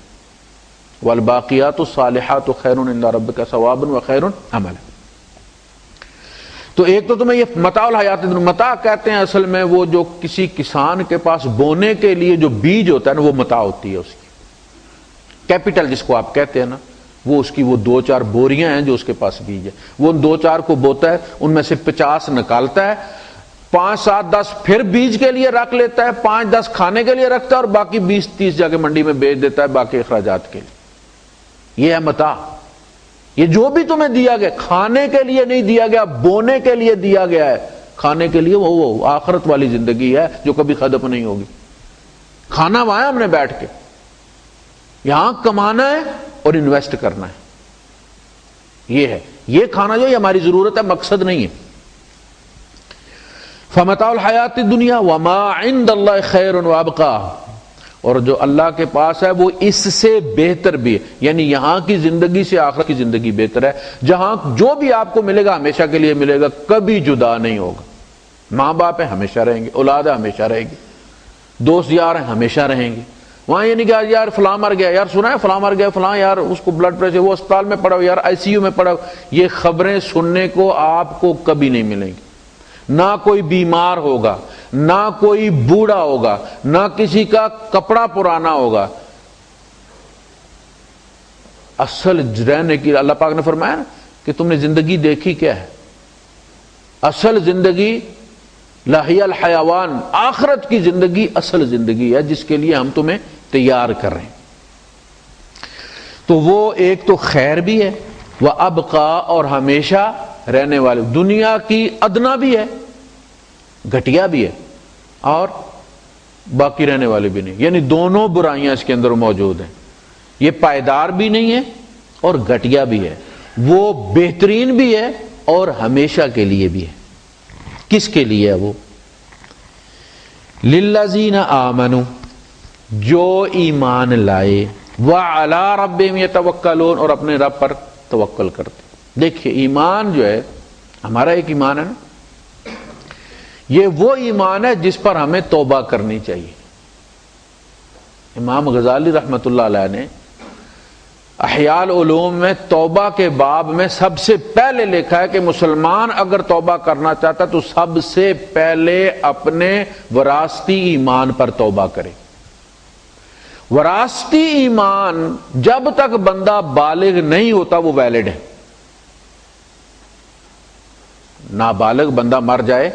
والباقیات الصالحات خیر عند ربک ثوابا وخیر عملا. تو ایک تو تمہیں یہ متاع الحیات دنیا, متاع کہتے ہیں اصل میں وہ جو کسی کسان کے پاس بونے کے لیے جو بیج ہوتا ہے نا, وہ متاع ہوتی ہے اس کی. کیپٹل جس کو آپ کہتے ہیں نا, وہ اس کی وہ 2-4 بوریاں ہیں جو اس کے پاس بیج ہے. وہ ان 2-4 کو بوتا ہے, ان میں سے 50 نکالتا ہے, 5-7-10 پھر بیج کے لیے رکھ لیتا ہے, 5-10 کھانے کے لیے رکھتا ہے, اور باقی 20-30 جا کے منڈی میں بیچ دیتا ہے باقی اخراجات کے لیے. یہ ہے متاع. یہ جو بھی تمہیں دیا گیا کھانے کے لیے نہیں دیا گیا, بونے کے لیے دیا گیا ہے. کھانے کے لیے وہ آخرت والی زندگی ہے جو کبھی ختم نہیں ہوگی. کھانا وہاں ہے ہم نے بیٹھ کے, یہاں کمانا ہے اور انویسٹ کرنا ہے. یہ ہے, یہ کھانا جو یہ ہماری ضرورت ہے, مقصد نہیں ہے. فمتاع الحیات الدنیا وما عند اللہ خیر وابقا, اور جو اللہ کے پاس ہے وہ اس سے بہتر بھی ہے. یعنی یہاں کی زندگی سے آخرت کی زندگی بہتر ہے, جہاں جو بھی آپ کو ملے گا ہمیشہ کے لیے ملے گا, کبھی جدا نہیں ہوگا. ماں باپ ہیں ہمیشہ رہیں گے, اولاد ہے ہمیشہ رہے گی, دوست یار ہیں ہمیشہ رہیں گے. وہاں یہ نہیں کہ یار فلاں مر گیا, یار سنا ہے فلاں مر گیا, فلاں یار اس کو بلڈ پریشر, وہ اسپتال میں پڑا ہو, یار ICU میں پڑا ہو. یہ خبریں سننے کو آپ کو کبھی نہیں ملیں گی. نہ کوئی بیمار ہوگا, نہ کوئی بوڑھا ہوگا, نہ کسی کا کپڑا پرانا ہوگا. اصل رہنے کی اللہ پاک نے فرمایا نا کہ تم نے زندگی دیکھی کیا ہے, اصل زندگی لاہی الحیوان, آخرت کی زندگی اصل زندگی ہے جس کے لیے ہم تمہیں تیار کر رہے ہیں. تو وہ ایک تو خیر بھی ہے, وہ ابقا اور ہمیشہ رہنے والے. دنیا کی ادنا بھی ہے, گھٹیا بھی ہے, اور باقی رہنے والے بھی نہیں. یعنی دونوں برائیاں اس کے اندر موجود ہیں. یہ پائیدار بھی نہیں ہے اور گھٹیا بھی ہے, وہ بہترین بھی ہے اور ہمیشہ کے لیے بھی ہے. کس کے لیے ہے وہ؟ للذین آمنوا, جو ایمان لائے, وعلی ربہم یتوکلون, اور اپنے رب پر توکل کرتے. دیکھیے ایمان جو ہے ہمارا ایک ایمان ہے نا, یہ وہ ایمان ہے جس پر ہمیں توبہ کرنی چاہیے. امام غزالی رحمۃ اللہ علیہ نے احیاء العلوم میں توبہ کے باب میں سب سے پہلے لکھا ہے کہ مسلمان اگر توبہ کرنا چاہتا تو سب سے پہلے اپنے وراثتی ایمان پر توبہ کرے. وراثتی ایمان جب تک بندہ بالغ نہیں ہوتا وہ ویلڈ ہے. نابالغ بندہ مر جائے,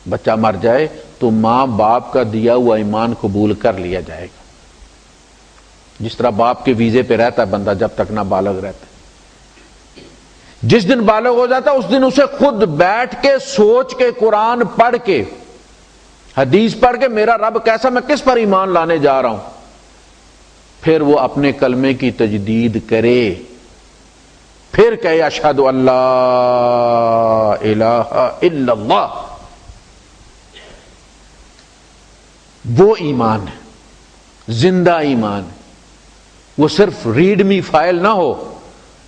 بچہ مر جائے تو ماں باپ کا دیا ہوا ایمان قبول کر لیا جائے گا. جس طرح باپ کے ویزے پہ رہتا ہے بندہ جب تک نابالغ رہتا ہے, جس دن بالغ ہو جاتا ہے اس دن اسے خود بیٹھ کے سوچ کے قرآن پڑھ کے حدیث پڑھ کے میرا رب کیسا, میں کس پر ایمان لانے جا رہا ہوں, پھر وہ اپنے کلمے کی تجدید کرے, پھر کہے اشہد ان لا الہ الا اللہ. وہ ایمان ہے, زندہ ایمان ہے. وہ صرف ریڈ می فائل نہ ہو,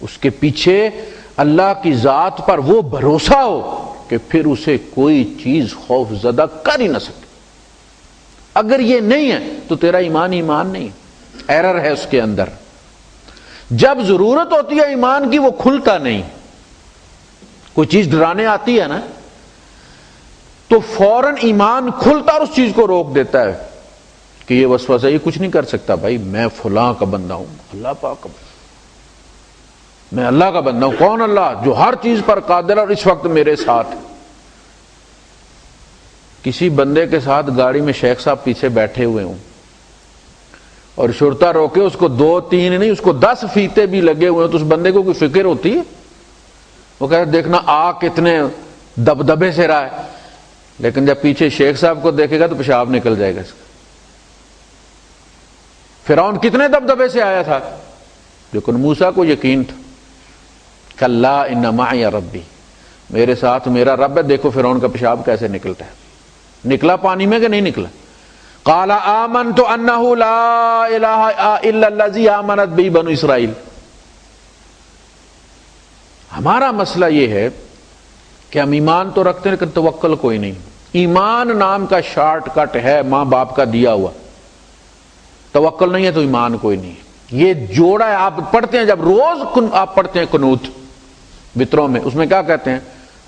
اس کے پیچھے اللہ کی ذات پر وہ بھروسہ ہو کہ پھر اسے کوئی چیز خوف زدہ کر ہی نہ سکے۔ اگر یہ نہیں ہے تو تیرا ایمان نہیں، ایرر ہے اس کے اندر۔ جب ضرورت ہوتی ہے ایمان کی وہ کھلتا نہیں۔ کوئی چیز ڈرانے آتی ہے نا تو فوراً ایمان کھلتا اور اس چیز کو روک دیتا ہے کہ یہ وسوسہ یہ کچھ نہیں کر سکتا، بھائی میں فلاں کا بندہ ہوں، اللہ پاک کا بندہ، میں اللہ کا بندہ ہوں۔ کون اللہ؟ جو ہر چیز پر قادر اور اس وقت میرے ساتھ۔ کسی بندے کے ساتھ گاڑی میں شیخ صاحب پیچھے بیٹھے ہوئے ہوں اور شرطا روکے، اس کو 2 3 نہیں، اس کو 10 فیتے بھی لگے ہوئے ہیں، تو اس بندے کو کوئی فکر ہوتی ہے؟ وہ کہتے دیکھنا کتنے دبدبے سے رہا ہے، لیکن جب پیچھے شیخ صاحب کو دیکھے گا تو پیشاب نکل جائے گا اس کا۔ فرعون کتنے دبدبے سے آیا تھا، لیکن موسیٰ کو یقین تھا، کلا ان معی ربی، میرے ساتھ میرا رب ہے۔ دیکھو فرعون کا پیشاب کیسے نکلتا ہے، نکلا پانی میں کہ نہیں نکلا؟ قال آمنت انہ لا الہ الا الذی آمنت بہ بنو اسرائیل۔ ہمارا مسئلہ یہ ہے کہ ہم ایمان تو رکھتے ہیں لیکن توکل کوئی نہیں۔ ایمان نام کا شارٹ کٹ ہے ماں باپ کا دیا ہوا، توکل نہیں ہے تو ایمان کوئی نہیں ہے۔ یہ جوڑا ہے، آپ پڑھتے ہیں جب روز آپ پڑھتے ہیں قنوت وطروں میں، اس میں کیا کہتے ہیں؟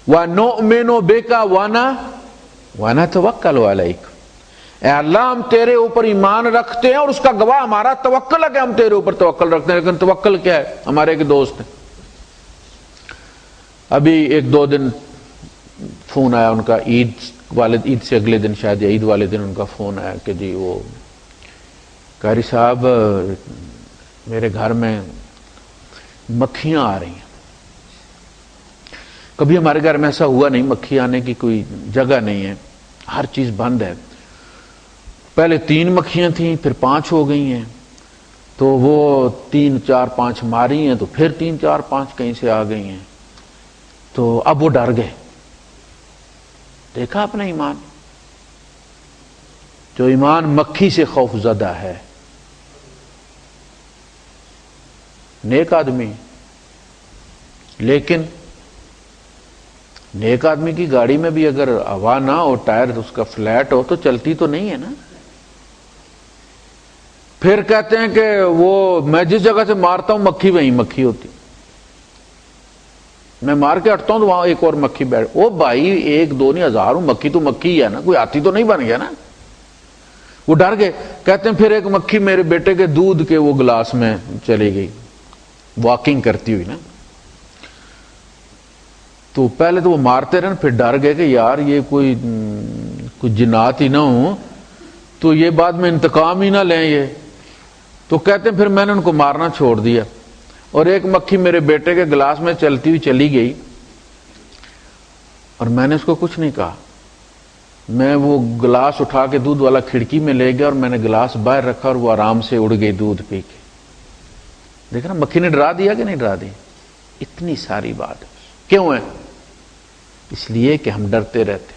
وَنُؤْمِنُ بِكَ وَنَتَوَكَّلُ عَلَيْكَ، اے اللہ ہم تیرے اوپر ایمان رکھتے ہیں اور اس کا گواہ ہمارا توکل ہے کہ ہم تیرے اوپر توکل رکھتے ہیں۔ لیکن توکل کیا ہے؟ ہمارے ایک دوست ہیں، ابھی 1-2 دن فون آیا ان کا، عید سے اگلے دن شاید یا عید والے دن ان کا فون آیا کہ جی وہ قاری صاحب میرے گھر میں مکھیاں آ رہی ہیں۔ کبھی ہمارے گھر میں ایسا ہوا نہیں، مکھی آنے کی کوئی جگہ نہیں ہے، ہر چیز بند ہے۔ پہلے 3 مکھیاں تھیں، پھر 5 ہو گئی ہیں، تو وہ 3 4 5 ماری ہیں، تو پھر 3 4 5 کہیں سے آ گئی ہیں، تو اب وہ ڈر گئے۔ دیکھا اپنا ایمان، جو ایمان مکھی سے خوف زدہ ہے، نیک آدمی، لیکن نیک آدمی کی گاڑی میں بھی اگر ہوا نہ ہو، ٹائر اس کا فلیٹ ہو تو چلتی تو نہیں ہے نا۔ پھر کہتے ہیں کہ وہ میں جس جگہ سے مارتا ہوں مکھی وہیں مکھی ہوتی، میں مار کے ہٹتا ہوں تو وہاں ایک اور مکھی بیٹھ۔ او بھائی 1 2 نہیں، ہزاروں مکھی تو مکھی ہے نا، کوئی ہاتھی تو نہیں بن گیا نا۔ وہ ڈر گئے، کہتے ہیں پھر ایک مکھی میرے بیٹے کے دودھ کے وہ گلاس میں چلی گئی، واکنگ کرتی ہوئی نا۔ تو پہلے تو وہ مارتے رہے، پھر ڈر گئے کہ یار یہ کوئی جنات ہی نہ ہوں تو یہ بعد میں انتقام ہی نہ لیں یہ۔ تو کہتے ہیں پھر میں نے ان کو مارنا چھوڑ دیا، اور ایک مکھی میرے بیٹے کے گلاس میں چلتی ہوئی چلی گئی، اور میں نے اس کو کچھ نہیں کہا۔ میں وہ گلاس اٹھا کے دودھ والا کھڑکی میں لے گیا اور میں نے گلاس باہر رکھا اور وہ آرام سے اڑ گئی دودھ پی کے۔ دیکھنا مکھی نے ڈرا دیا کہ نہیں ڈرا دی؟ اتنی ساری بات کیوں ہے؟ اس لیے کہ ہم ڈرتے رہتے،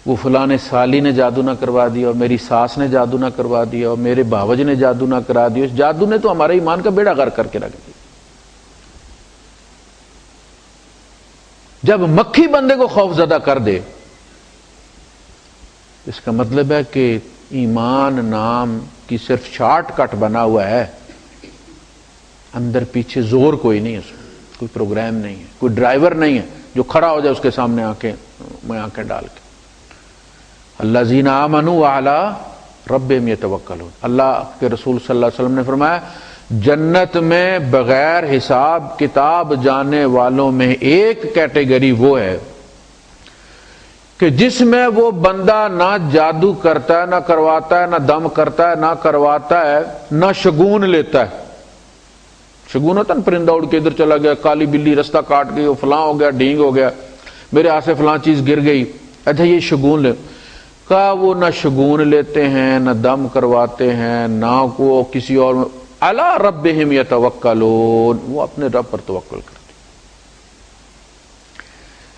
وہ فلاں نے سالی نے جادو نہ کروا دیا، اور میری ساس نے جادو نہ کروا دیا، اور میرے بھاوج نے جادو نہ کرا دیا۔ اس جادو نے تو ہمارے ایمان کا بیڑا غرق کر کے رکھ دیا۔ جب مکھی بندے کو خوف زدہ کر دے، اس کا مطلب ہے کہ ایمان نام کی صرف شارٹ کٹ بنا ہوا ہے، اندر پیچھے زور کوئی نہیں ہے، اس میں کوئی پروگرام نہیں ہے، کوئی ڈرائیور نہیں ہے جو کھڑا ہو جائے اس کے سامنے آنکھیں ڈال کے۔ الذین آمنوا وعلی ربہم یتوکلون، اللہ کے رسول صلی اللہ علیہ وسلم نے فرمایا جنت میں بغیر حساب کتاب جانے والوں میں ایک کیٹیگری وہ ہے کہ جس میں وہ بندہ نہ جادو کرتا ہے، نہ کرواتا ہے، نہ دم کرتا ہے، نہ کرواتا ہے، نہ شگون لیتا ہے۔ شگون ہوتا ہے نا، پرندہ اڑ کے ادھر چلا گیا، کالی بلی رستہ کاٹ گئی، وہ فلاں ہو گیا، ڈینگ ہو گیا، میرے ہاتھ سے فلاں چیز گر گئی، اچھا یہ شگون لے کہا، وہ نہ شگون لیتے ہیں، نہ دم کرواتے ہیں، نہ کو کسی اور علی ربہم یتوکلون، وہ اپنے رب پر توکل کرتے۔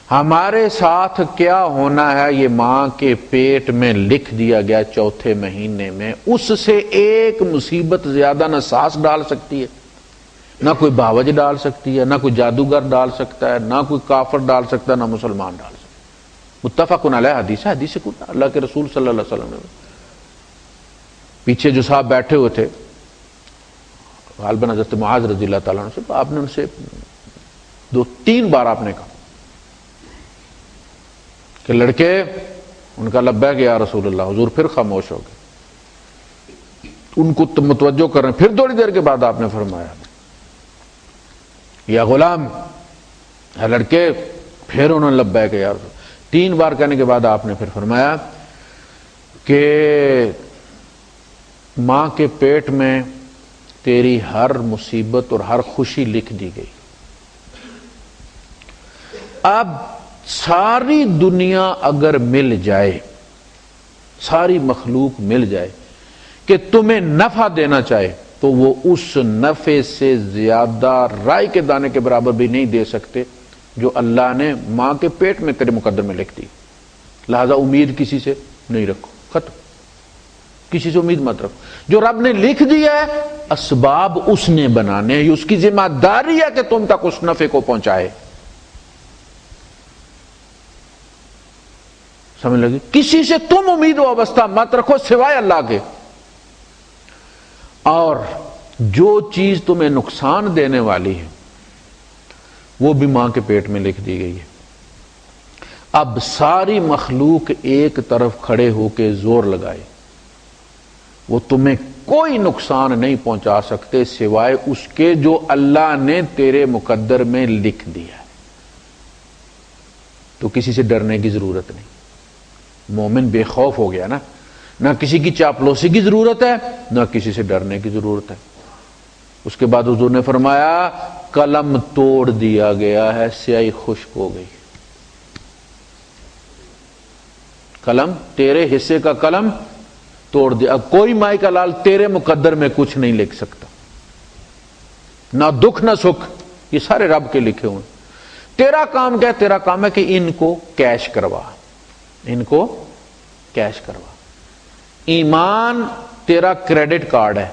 ہمارے ساتھ کیا ہونا ہے یہ ماں کے پیٹ میں لکھ دیا گیا 4تھے مہینے میں، اس سے ایک مصیبت زیادہ نہ سانس ڈال سکتی ہے، نہ کوئی باوج ڈال سکتی ہے، نہ کوئی جادوگر ڈال سکتا ہے، نہ کوئی کافر ڈال سکتا ہے، نہ مسلمان ڈال سکتا ہے۔ متفق علیہ حدیث ہے، حدیث کل اللہ کے رسول صلی اللہ علیہ وسلم نے پیچھے جو صاحب بیٹھے ہوئے تھے غالباً حضرت معاذ رضی اللہ تعالیٰ عنہ سے، آپ نے ان سے 2-3 بار آپ نے کہا کہ لڑکے، ان کا لبیک یا رسول اللہ، حضور پھر خاموش ہو گئے، ان کو متوجہ کر رہے ہیں۔ پھر تھوڑی دیر کے بعد آپ نے فرمایا یا غلام، یا لڑکے، پھر انہوں نے لبیک یا رسول۔ 3 بار کہنے کے بعد آپ نے پھر فرمایا کہ ماں کے پیٹ میں تیری ہر مصیبت اور ہر خوشی لکھ دی گئی۔ اب ساری دنیا اگر مل جائے، ساری مخلوق مل جائے کہ تمہیں نفع دینا چاہے، تو وہ اس نفع سے زیادہ رائے کے دانے کے برابر بھی نہیں دے سکتے جو اللہ نے ماں کے پیٹ میں تیرے مقدر میں لکھ دی۔ لہذا امید کسی سے نہیں رکھو، ختم، کسی سے امید مت رکھو۔ جو رب نے لکھ دیا ہے، اسباب اس نے بنانے ہیں، اس کی ذمہ داری ہے کہ تم تک اس نفع کو پہنچائے۔ سمجھ لگی؟ کسی سے تم امید وابستہ مت رکھو سوائے اللہ کے۔ اور جو چیز تمہیں نقصان دینے والی ہے وہ بھی ماں کے پیٹ میں لکھ دی گئی ہے۔ اب ساری مخلوق ایک طرف کھڑے ہو کے زور لگائے، وہ تمہیں کوئی نقصان نہیں پہنچا سکتے سوائے اس کے جو اللہ نے تیرے مقدر میں لکھ دیا ہے۔ تو کسی سے ڈرنے کی ضرورت نہیں، مومن بے خوف ہو گیا نا، نہ کسی کی چاپلوسی کی ضرورت ہے، نہ کسی سے ڈرنے کی ضرورت ہے۔ اس کے بعد حضور نے فرمایا قلم توڑ دیا گیا ہے، سیاہی خشک ہو گئی۔ قلم، تیرے حصے کا قلم توڑ دیا، کوئی مائی کا لال تیرے مقدر میں کچھ نہیں لکھ سکتا، نہ دکھ نہ سکھ، یہ سارے رب کے لکھے ہوئے۔ تیرا کام کیا ہے؟ تیرا کام ہے کہ ان کو کیش کروا، ان کو کیش کروا۔ ایمان تیرا کریڈٹ کارڈ ہے،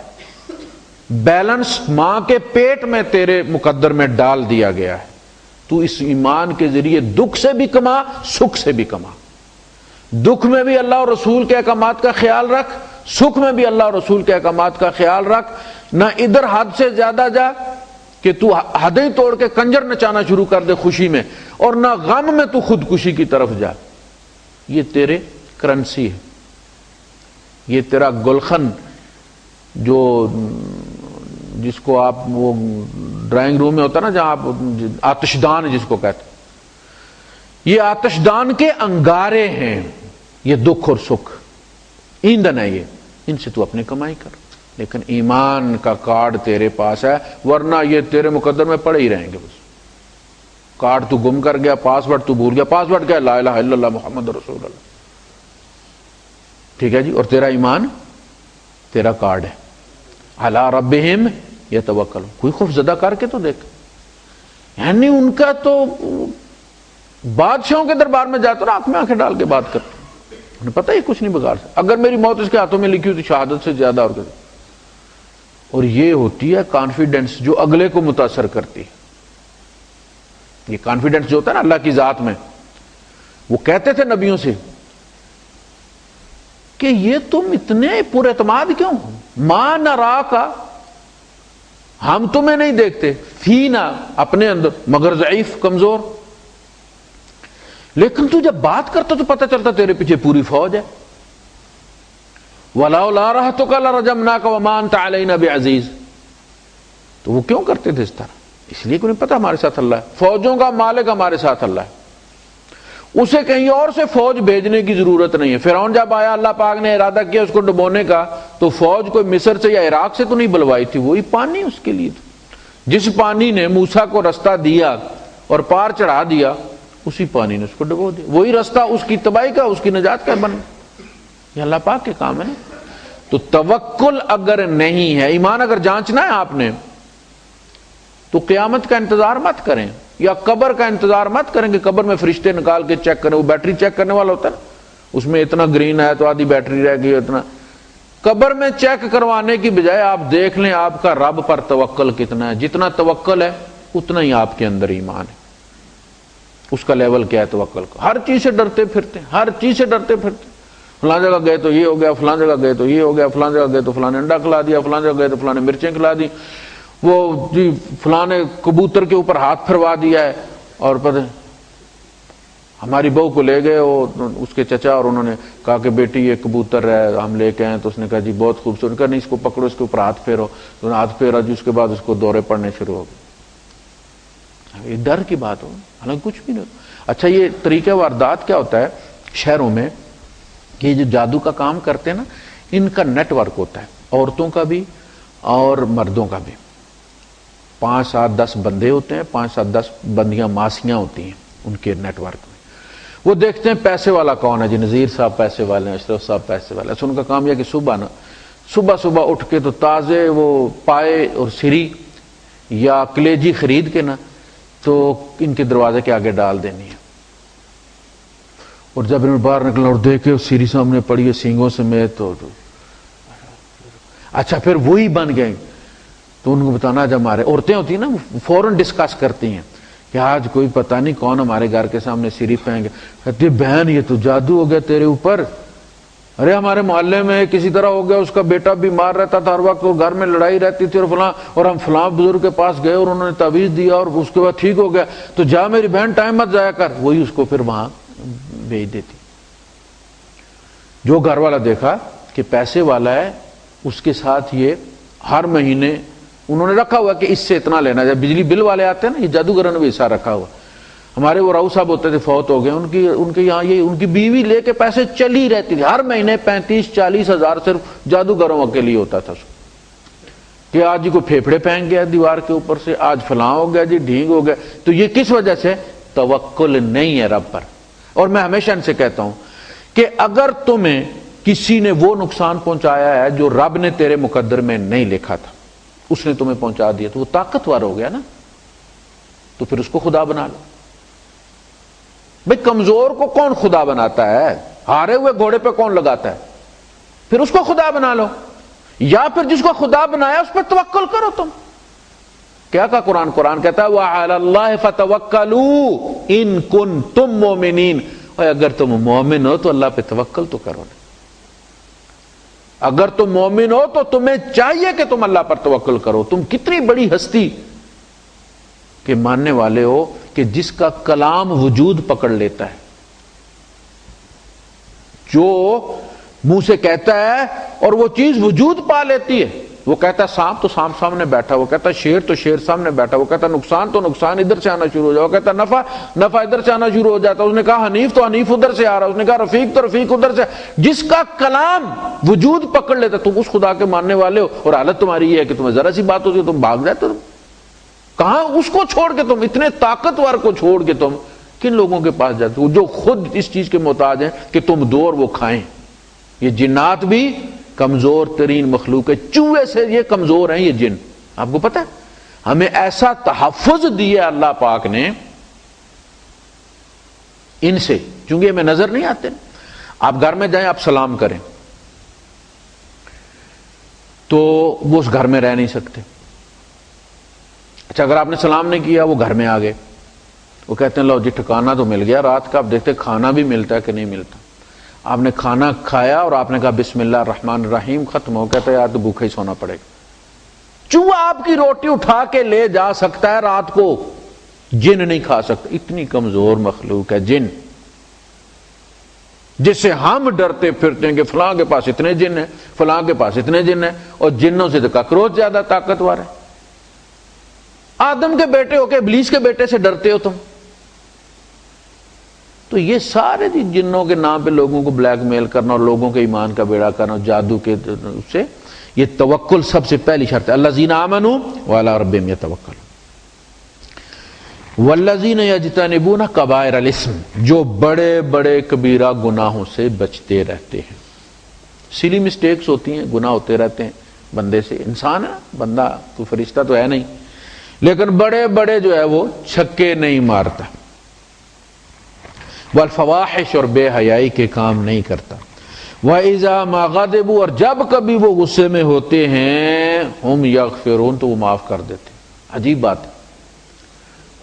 بیلنس ماں کے پیٹ میں تیرے مقدر میں ڈال دیا گیا ہے، تو اس ایمان کے ذریعے دکھ سے بھی کما، سکھ سے بھی کما۔ دکھ میں بھی اللہ اور رسول کے احکامات کا خیال رکھ، سکھ میں بھی اللہ اور رسول کے احکامات کا خیال رکھ۔ نہ ادھر حد سے زیادہ جا کہ تو حدیں توڑ کے کنجر نچانا شروع کر دے خوشی میں، اور نہ غم میں تو خودکشی کی طرف جا۔ یہ تیرے کرنسی ہے، یہ تیرا گلخن، جو جس کو آپ وہ ڈرائنگ روم میں ہوتا ہے نا جہاں آپ آتش دان جس کو کہتے ہیں، یہ آتش دان کے انگارے ہیں، یہ دکھ اور سکھ ایندھن ہے، یہ ان سے تو اپنی کمائی کر۔ لیکن ایمان کا کارڈ تیرے پاس ہے، ورنہ یہ تیرے مقدر میں پڑے ہی رہیں گے۔ بس کارڈ تو گم کر گیا، پاسورڈ تو بھول گیا، پاسورڈ کیا؟ لا الہ الا اللہ محمد رسول اللہ، ٹھیک ہے جی؟ اور تیرا ایمان تیرا کارڈ ہے، علی ربہم یتوکلون۔ کوئی خوف زدہ کر کے تو دیکھ، یعنی ان کا تو بادشاہوں کے دربار میں جاتا نا، آنکھ میں آنکھیں ڈال کے بات کرتا، انہیں پتہ ہی کچھ نہیں بگاڑ سکتا، اگر میری موت اس کے ہاتھوں میں لکھی ہوئی تو شہادت سے زیادہ اور کچھ۔ اور یہ ہوتی ہے کانفیڈنس جو اگلے کو متاثر کرتی ہے۔ یہ کانفیڈنس جو ہوتا ہے نا اللہ کی ذات میں، وہ کہتے تھے نبیوں سے کہ یہ تم اتنے پر اعتماد کیوں؟ ما نراکا، ہم تمہیں نہیں دیکھتے، فینا، اپنے اندر، مگر ضعیف، کمزور، لیکن تو جب بات کرتا تو پتہ چلتا تیرے پیچھے پوری فوج ہے۔ وَلَوْلَا رَحْتُكَ لَرَجَمْنَاكَ وَمَا أَنْتَ عَلَيْنَا بِعَزِيزٍ۔ تو وہ کیوں کرتے تھے اس طرح؟ اس لیے کہ انہیں پتہ ہمارے ساتھ اللہ ہے، فوجوں کا مالک ہمارے ساتھ اللہ ہے، اسے کہیں اور سے فوج بھیجنے کی ضرورت نہیں ہے۔ فرعون جب آیا، اللہ پاک نے ارادہ کیا اس کو ڈبونے کا، تو فوج کوئی مصر سے یا عراق سے تو نہیں بلوائی تھی، وہی پانی اس کے لیے تھا۔ جس پانی نے موسیٰ کو رستہ دیا اور پار چڑھا دیا، اسی پانی نے اس کو ڈبو دیا، وہی رستہ اس کی تباہی کا، اس کی نجات کا بن۔ یہ اللہ پاک کے کام ہے نا۔ تو توکل اگر نہیں ہے، ایمان اگر جانچنا ہے آپ نے، تو قیامت کا انتظار مت کریں، یا قبر کا انتظار مت کریں کہ قبر میں فرشتے نکال کے چیک کریں۔ وہ بیٹری چیک کرنے والا ہوتا ہے نا، اس میں اتنا گرین ہے تو آدھی بیٹری رہ گئی، اتنا قبر میں چیک کروانے کی بجائے آپ دیکھ لیں آپ کا رب پر توکل کتنا ہے. جتنا توکل ہے اتنا ہی آپ کے اندر ایمان ہے. اس کا لیول کیا ہے توکل کا؟ ہر چیز سے ڈرتے پھرتے ہیں، ہر چیز سے ڈرتے پھرتے ہیں. فلاں جگہ گئے تو یہ ہو گیا، فلاں جگہ گئے تو یہ ہو گیا، فلاں جگہ گئے تو فلاں نے انڈا کھلا دیا، فلاں جگہ گئے تو فلاں نے مرچیں کھلا دی، وہ جی فلاں نے کبوتر کے اوپر ہاتھ پھروا دیا ہے. اور پتہ ہماری بہو کو لے گئے اس کے چچا، اور انہوں نے کہا کہ بیٹی یہ کبوتر ہے ہم لے کے آئے. تو اس نے کہا جی بہت خوبصورت. کہا نہیں اس کو پکڑو، اس کے اوپر ہاتھ پھیرو. تو انہوں نے ہاتھ پھیرا جی، اس کے بعد اس کو دورے پڑنے شروع ہو گئے. یہ ڈر کی بات ہو، حالانکہ کچھ بھی نہیں. اچھا یہ طریقہ واردات کیا ہوتا ہے شہروں میں کہ یہ جو جادو کا کام کرتے ہیں نا، ان کا نیٹ ورک ہوتا ہے، عورتوں کا بھی اور مردوں کا بھی. 5 7 10 بندے ہوتے ہیں، 5 7 10 بندیاں ماسیاں ہوتی ہیں ان کے نیٹ ورک میں. وہ دیکھتے ہیں پیسے والا کون ہے جی، نذیر صاحب پیسے والے ہیں، اشرف صاحب پیسے والے ہیں. ان کا کام یہ کہ صبح اٹھ کے تو تازے وہ پائے اور سری یا کلیجی خرید کے نا تو ان کے دروازے کے آگے ڈال دینی ہے. اور جب انہوں نے باہر نکلنا اور دیکھے سیری سامنے پڑی ہے سینگوں سمیت تو اچھا پھر وہی بن گئے. تو ان کو بتانا جب ہمارے عورتیں ہوتی ہیں نا فوراً ڈسکس کرتی ہیں کہ آج کوئی پتہ نہیں کون ہمارے گھر کے سامنے سیری پھینک گے. کہتی بہن یہ تو جادو ہو گیا تیرے اوپر. ارے ہمارے محلے میں کسی طرح ہو گیا، اس کا بیٹا بیمار رہتا تھا ہر وقت اور گھر میں لڑائی رہتی تھی اور ہم فلاں بزرگ کے پاس گئے اور انہوں نے تعویذ دیا اور اس کے بعد ٹھیک ہو گیا. تو جا میری بہن ٹائم مت ضائع کر. وہی اس کو پھر وہاں بھیج دیتی. جو گھر والا دیکھا کہ پیسے والا ہے اس کے ساتھ یہ ہر مہینے انہوں نے رکھا ہوا کہ اس سے اتنا لینا. جب بجلی بل والے آتے ہیں نا، یہ جادوگروں نے بھی ایسا رکھا ہوا. ہمارے وہ راؤ صاحب ہوتے تھے فوت ہو گئے، ان کے یہاں یہ ان کی بیوی لے کے پیسے چلی رہتی تھی ہر مہینے 35-40 ہزار صرف جادوگروں کے لیے ہوتا تھا کہ آج جی کو پھیپھڑے پھینک گیا دیوار کے اوپر سے، آج فلاں ہو گیا جی ڈھینگ ہو گیا. تو یہ کس وجہ سے؟ توکل نہیں ہے رب پر. اور میں ہمیشہ ان سے کہتا ہوں کہ اگر تمہیں کسی نے وہ نقصان پہنچایا ہے جو رب نے تیرے مقدر میں نہیں لکھا تھا، اس نے تمہیں پہنچا دیا، تو وہ طاقتور ہو گیا نا، تو پھر اس کو خدا بنا لو. بھئی کمزور کو کون خدا بناتا ہے؟ ہارے ہوئے گھوڑے پہ کون لگاتا ہے؟ پھر اس کو خدا بنا لو، یا پھر جس کو خدا بنایا اس پر توکل کرو. تم کیا کہا قرآن کہتا ہے وَعَلَى اللَّهِ فَتَوَكَّلُوا إِن كُنتُم مُؤْمِنِينَ. اور اگر تم مومن ہو تو اللہ پہ توکل تو کرو نا. اگر تم مومن ہو تو تمہیں چاہیے کہ تم اللہ پر توکل کرو. تم کتنی بڑی ہستی کے ماننے والے ہو کہ جس کا کلام وجود پکڑ لیتا ہے، جو منہ سے کہتا ہے اور وہ چیز وجود پا لیتی ہے. وہ کہتا ہے سانپ تو سانپ سامنے بیٹھا، وہ کہتا ہے شیر تو شیر سامنے بیٹھا، وہ کہتا ہے نقصان تو نقصان ادھر سے آنا شروع ہو جائے، وہ کہتا ہے نفع ادھر سے آنا شروع ہو جاتا. اس نے کہا حنیف تو حنیف ادھر سے آ رہا، اس نے کہا رفیق تو رفیق ادھر سے. جس کا کلام وجود پکڑ لیتا تم اس خدا کے ماننے والے ہو، اور حالت تمہاری یہ ہے کہ تمہیں ذرا سی بات ہوتی ہے تم بھاگ جاتے. کہاں اس کو چھوڑ کے تم اتنے طاقتور کو چھوڑ کے تم کن لوگوں کے پاس جاتے ہو جو خود اس چیز کے محتاج ہیں کہ تم دو اور وہ کھائیں. یہ جنات بھی کمزور ترین مخلوق ہے، چوہے سے یہ کمزور ہیں یہ جن. آپ کو پتہ ہے ہمیں ایسا تحفظ دیا اللہ پاک نے ان سے، چونکہ ہمیں نظر نہیں آتے. آپ گھر میں جائیں آپ سلام کریں تو وہ اس گھر میں رہ نہیں سکتے. اچھا اگر آپ نے سلام نہیں کیا وہ گھر میں آ گئے، وہ کہتے ہیں لو جی ٹھکانا تو مل گیا رات کا. اب دیکھتے کھانا بھی ملتا ہے کہ نہیں ملتا. آپ نے کھانا کھایا اور آپ نے کہا بسم اللہ الرحمن الرحیم، ختم ہو. کہتا ہے یار تو بھوکا ہی سونا پڑے گا. چوہا آپ کی روٹی اٹھا کے لے جا سکتا ہے رات کو، جن نہیں کھا سکتا. اتنی کمزور مخلوق ہے جن، جس سے ہم ڈرتے پھرتے ہیں کہ فلاں کے پاس اتنے جن ہیں، فلاں کے پاس اتنے جن ہیں. اور جنوں سے تو کاکروچ زیادہ طاقتور ہے. آدم کے بیٹے ہو کے ابلیس کے بیٹے سے ڈرتے ہو تم. تو یہ سارے جنوں کے نام پہ لوگوں کو بلیک میل کرنا اور لوگوں کے ایمان کا بیڑا کرنا، جادو کے سے یہ توکل سب سے پہلی شرط ہے. الذین آمنوا وعلی ربہم یتوکلون والذین یجتنبون کبائر الاسم، جو بڑے بڑے کبیرہ گناہوں سے بچتے رہتے ہیں. سلی مسٹیکس ہوتی ہیں، گناہ ہوتے رہتے ہیں بندے سے. انسان ہے بندہ، کوئی فرشتہ تو ہے نہیں، لیکن بڑے بڑے جو ہے وہ چھکے نہیں مارتا، والفواحش اور بے حیائی کے کام نہیں کرتا. وَإِذَا مَا غَضِبُوا، اور جب کبھی وہ غصے میں ہوتے ہیں، ہم یغفرون، تو وہ معاف کر دیتے ہیں۔ عجیب بات ہے،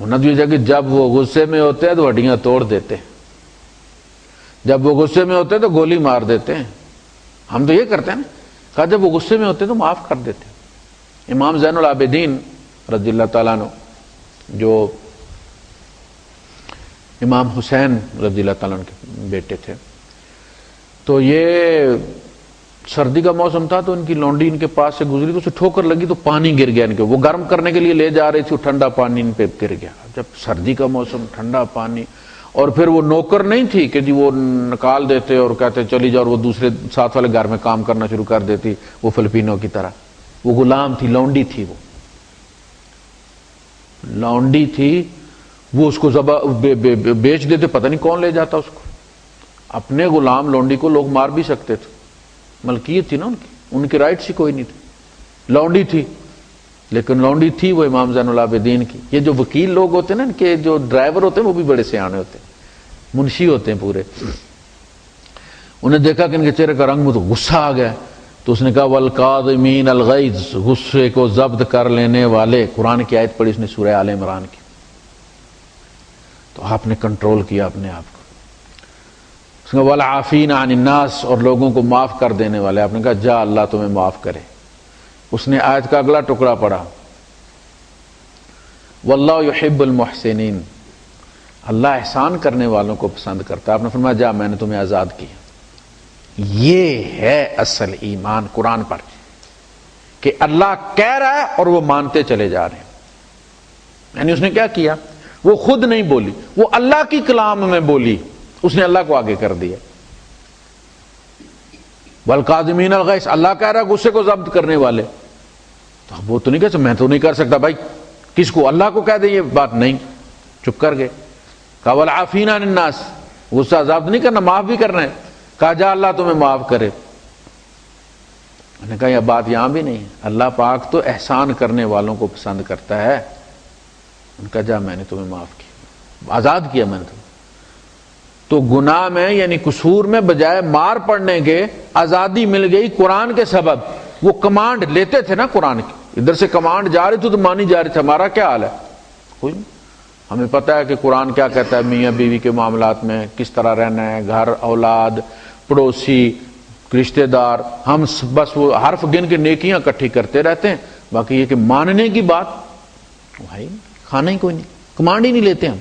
ہونا تو یہ ہے کہ جب وہ غصے میں ہوتے ہیں تو ہڈیاں توڑ دیتے ہیں، جب وہ غصے میں ہوتے ہیں تو گولی مار دیتے ہیں۔ ہم تو یہ کرتے ہیں نا، کہا جب وہ غصے میں ہوتے ہیں تو معاف کر دیتے ہیں۔ امام زین العابدین رضی اللہ تعالیٰ عنہ، جو امام حسین رضی اللہ تعالیٰ عنہ کے بیٹے تھے، تو یہ سردی کا موسم تھا، تو ان کی لونڈی ان کے پاس سے گزری تو اسے ٹھوکر لگی تو پانی گر گیا ان کے، وہ گرم کرنے کے لیے لے جا رہی تھی، وہ ٹھنڈا پانی ان پہ گر گیا۔ جب سردی کا موسم، ٹھنڈا پانی، اور پھر وہ نوکر نہیں تھی کہ جی وہ نکال دیتے اور کہتے چلی جاؤ، اور وہ دوسرے ساتھ والے گھر میں کام کرنا شروع کر دیتی، وہ فلپینوں کی طرح۔ وہ غلام تھی، لونڈی تھی، وہ لونڈی تھی، وہ اس کو بیچ دیتے، پتہ نہیں کون لے جاتا اس کو۔ اپنے غلام لونڈی کو لوگ مار بھی سکتے تھے، ملکیت تھی نا ان کی رائٹس ہی کوئی نہیں تھی، لونڈی تھی، لیکن لونڈی تھی وہ امام زین العابدین کی۔ یہ جو وکیل لوگ ہوتے ہیں نا، ان کے جو ڈرائیور ہوتے ہیں وہ بھی بڑے سیانے ہوتے ہیں، منشی ہوتے ہیں پورے۔ انہیں دیکھا کہ ان کے چہرے کا رنگ میں تو غصہ آ گیا، تو اس نے کہا والکاظمین الغیظ، غصے کو ضبط کر لینے والے۔ قرآن کی آیت پڑھی اس نے، سورہ آل عمران کی۔ تو آپ نے کنٹرول کیا اپنے آپ کو۔ اس نے والعافین عن الناس، اور لوگوں کو معاف کر دینے والے۔ آپ نے کہا جا اللہ تمہیں معاف کرے۔ اس نے آیت کا اگلا ٹکڑا پڑھا، واللہ یحب المحسنین، اللہ احسان کرنے والوں کو پسند کرتا ہے۔ آپ نے فرمایا جا میں نے تمہیں آزاد کیا۔ یہ ہے اصل ایمان قرآن پر، کہ اللہ کہہ رہا ہے اور وہ مانتے چلے جا رہے ہیں۔ یعنی اس نے کیا کیا، وہ خود نہیں بولی، وہ اللہ کی کلام میں بولی، اس نے اللہ کو آگے کر دیا۔ والکاظمین الغیظ، اللہ کہہ رہا ہے غصے کو ضبط کرنے والے، تو وہ تو نہیں کہہ سکتا، میں تو نہیں کر سکتا بھائی، کس کو، اللہ کو کہہ دے یہ بات، نہیں، چپ کر گئے۔ کہا والعافین عن الناس، غصہ ضبط نہیں کرنا، معاف بھی کرنا ہے۔ کہا جا اللہ تمہیں معاف کرے۔ میں نے کہا یہ بات یہاں بھی نہیں ہے، اللہ پاک تو احسان کرنے والوں کو پسند کرتا ہے۔ ان کا جا میں نے تمہیں معاف کیا، آزاد کیا میں نے تمہیں۔ تو گناہ میں یعنی قصور میں بجائے مار پڑنے کے آزادی مل گئی قرآن کے سبب۔ وہ کمانڈ لیتے تھے نا قرآن کی، ادھر سے کمانڈ جا رہی تھی تو مانی جا رہی تھی۔ ہمارا کیا حال ہے؟ کوئی نہیں، ہمیں پتہ ہے کہ قرآن کیا کہتا ہے میاں بیوی کے معاملات میں، کس طرح رہنا ہے، گھر، اولاد، پڑوسی، رشتہ دار، ہم بس وہ حرف گن کے نیکیاں اکٹھی کرتے رہتے ہیں، باقی یہ کہ ماننے کی بات بھائی کھانا ہی کوئی نہیں، کمانڈ ہی نہیں لیتے ہم۔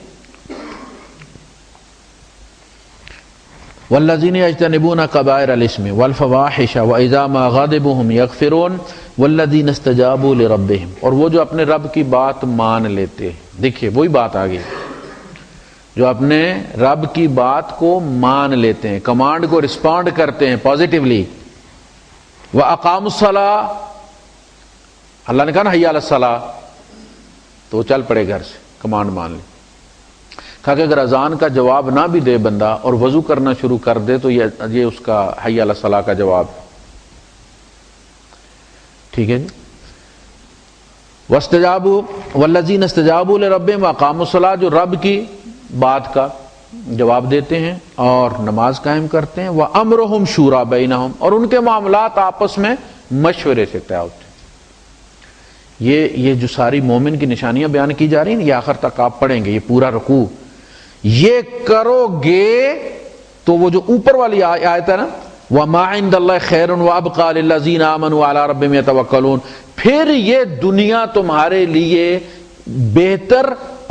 والذین یجتنبون کبائر الاسم والفواحش واذا ما غضبوا هم یغفرون والذین استجابوا لربهم، اور وہ جو اپنے رب کی بات مان لیتے ہیں۔ دیکھیے وہی بات آ گئی، جو اپنے رب کی بات کو مان لیتے ہیں، کمانڈ کو رسپونڈ کرتے ہیں پازیٹیولی۔ واقاموا الصلاۃ، اللہ نے کہا نا حی علی الصلاۃ، تو وہ چل پڑے گھر سے، کمانڈ مان لی۔ کہا کہ اگر اذان کا جواب نہ بھی دے بندہ اور وضو کرنا شروع کر دے تو یہ اس کا حی علی الصلاۃ کا جواب، ٹھیک ہے جی۔ واستجابوا والذین استجابوا لربهم واقاموا الصلاۃ، جو رب کی بات کا جواب دیتے ہیں اور نماز قائم کرتے ہیں۔ وامرهم شورى بینہم، اور ان کے معاملات آپس میں مشورے سے طے ہوتے ہیں۔ یہ جو ساری مومن کی نشانیاں بیان کی جا رہی ہیں، یہ آخر تک آپ پڑھیں گے، یہ پورا رکوع یہ کرو گے تو وہ جو اوپر والی آیت ہے نا، وَمَا عِندَ اللَّهِ خَيْرٌ وَأَبْقَىٰ لِلَّذِينَ آمَنُوا وَعَلَىٰ رَبِّهِمْ يَتَوَكَّلُونَ، پھر یہ دنیا تمہارے لیے بہتر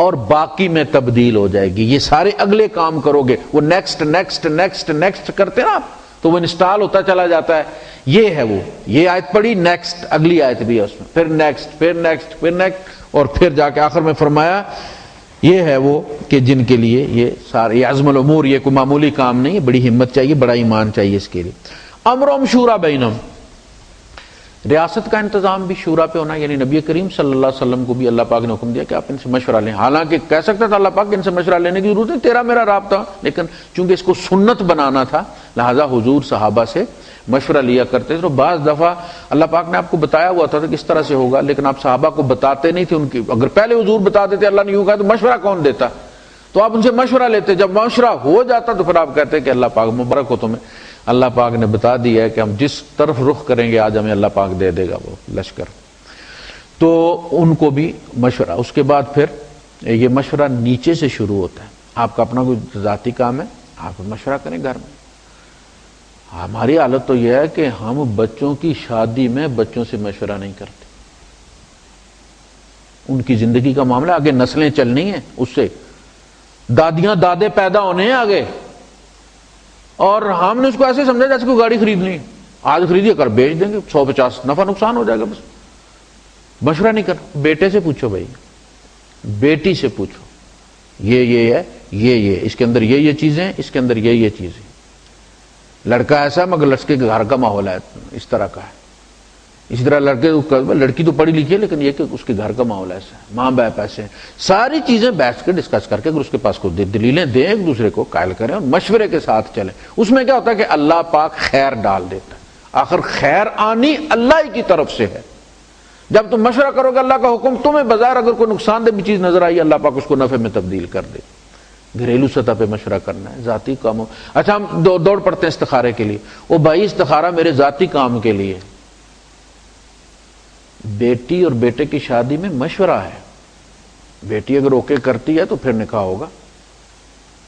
اور باقی میں تبدیل ہو جائے گی۔ یہ سارے اگلے کام کرو گے، وہ نیکسٹ نیکسٹ نیکسٹ نیکسٹ کرتے نا آپ، تو وہ انسٹال ہوتا چلا جاتا ہے۔ یہ ہے وہ، یہ آیت پڑھی، نیکسٹ اگلی آیت بھی ہے اس میں، پھر نیکسٹ پھر نیکسٹ پھر نیکسٹ، اور پھر جا کے آخر میں فرمایا یہ ہے وہ کہ جن کے لیے یہ سارے یہ عزم الامور، یہ کوئی معمولی کام نہیں ہے، بڑی ہمت چاہیے، بڑا ایمان چاہیے اس کے لیے۔ امرهم شورى بینہم، ریاست کا انتظام بھی شورا پہ ہونا، یعنی نبی کریم صلی اللہ علیہ وسلم کو بھی اللہ پاک نے حکم دیا کہ آپ ان سے مشورہ لیں۔ حالانکہ کہہ سکتا تھا اللہ پاک ان سے مشورہ لینے کی ضرورت نہیں، تیرا میرا رابطہ، لیکن چونکہ اس کو سنت بنانا تھا لہذا حضور صحابہ سے مشورہ لیا کرتے تھے۔ تو بعض دفعہ اللہ پاک نے آپ کو بتایا ہوا تھا کہ کس طرح سے ہوگا، لیکن آپ صحابہ کو بتاتے نہیں تھے۔ ان کی اگر پہلے حضور بتا دیتے اللہ نے یوں کہا تو مشورہ کون دیتا، تو آپ ان سے مشورہ لیتے، جب مشورہ ہو جاتا تو پھر آپ کہتے کہ اللہ پاک مبارک ہو تمہیں۔ اللہ پاک نے بتا دیا ہے کہ ہم جس طرف رخ کریں گے آج ہمیں اللہ پاک دے دے گا وہ لشکر. تو ان کو بھی مشورہ. اس کے بعد پھر یہ مشورہ نیچے سے شروع ہوتا ہے. آپ کا اپنا کوئی ذاتی کام ہے, آپ مشورہ کریں گھر میں. ہماری حالت تو یہ ہے کہ ہم بچوں کی شادی میں بچوں سے مشورہ نہیں کرتے. ان کی زندگی کا معاملہ, آگے نسلیں چلنی ہیں, اس سے دادیاں دادے پیدا ہونے ہیں آگے, اور ہم نے اس کو ایسے سمجھا جیسے کوئی گاڑی خریدنی ہے, آج خریدیے کر بیچ دیں گے, 150 نفع نقصان ہو جائے گا. بس مشورہ نہیں کرنا. بیٹے سے پوچھو بھائی, بیٹی سے پوچھو, یہ ہے, یہ اس کے اندر یہ چیزیں, اس کے اندر یہ چیزیں. لڑکا ایسا ہے مگر لڑکے کے گھر کا ماحول ہے اس طرح کا ہے. اسی طرح لڑکی تو پڑھی لکھی ہے لیکن یہ کہ اس کے گھر کا ماحول ایسا ہے, ماں باپ ایسے ہیں. ساری چیزیں بیٹھ کے ڈسکس کر کے اگر اس کے پاس کوئی دلیلیں دیں, ایک دوسرے کو قائل کریں اور مشورے کے ساتھ چلیں. اس میں کیا ہوتا ہے کہ اللہ پاک خیر ڈال دیتا ہے. آخر خیر آنی اللہ ہی کی طرف سے ہے. جب تم مشورہ کرو گے اللہ کا حکم, تمہیں بظاہر اگر کوئی نقصان دہ بھی چیز نظر آئی, اللہ پاک اس کو نفع میں تبدیل کر دے. گھریلو سطح پہ مشورہ کرنا ہے, ذاتی کاموں. اچھا ہم دوڑ پڑتے ہیں استخارے کے لیے. وہ بھائی استخارہ میرے ذاتی کام کے لیے. بیٹی اور بیٹے کی شادی میں مشورہ ہے. بیٹی اگر اوکے کرتی ہے تو پھر نکاح ہوگا.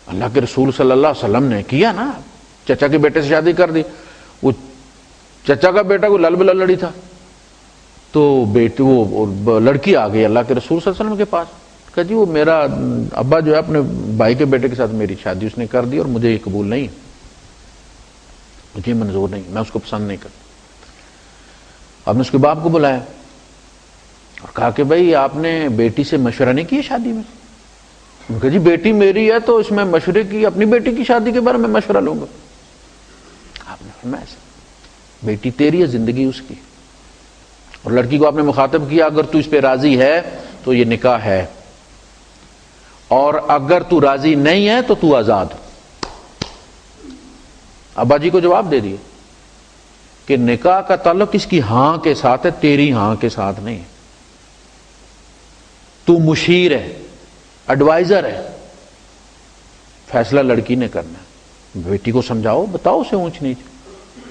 اللہ کے رسول صلی اللہ علیہ وسلم نے کیا نا, چچا کے بیٹے سے شادی کر دی. وہ چچا کا بیٹا کوئی لل بلل لڑی تھا, تو بیٹی وہ لڑکی آ گئی اللہ کے رسول صلی اللہ علیہ وسلم کے پاس, کہا جی وہ میرا ابا جو ہے اپنے بھائی کے بیٹے کے ساتھ میری شادی اس نے کر دی اور مجھے یہ قبول نہیں, مجھے منظور نہیں, میں اس کو پسند نہیں کرتا. آپ نے اس کے باپ کو بلایا اور کہا کہ بھائی آپ نے بیٹی سے مشورہ نہیں کیا شادی میں؟ انہوں نے کہا جی بیٹی میری ہے تو اس میں مشورے کی, اپنی بیٹی کی شادی کے بارے میں مشورہ لوں گا. آپ نے فرمایا ایسا, بیٹی تیری ہے, زندگی اس کی. اور لڑکی کو آپ نے مخاطب کیا, اگر تو اس پہ راضی ہے تو یہ نکاح ہے, اور اگر تو راضی نہیں ہے تو آزاد. ابا جی کو جواب دے دیے کہ نکاح کا تعلق اس کی ہاں کے ساتھ ہے, تیری ہاں کے ساتھ نہیں. تو مشیر ہے, ایڈوائزر ہے, فیصلہ لڑکی نے کرنا ہے. بیٹی کو سمجھاؤ, بتاؤ اسے اونچ نیچ,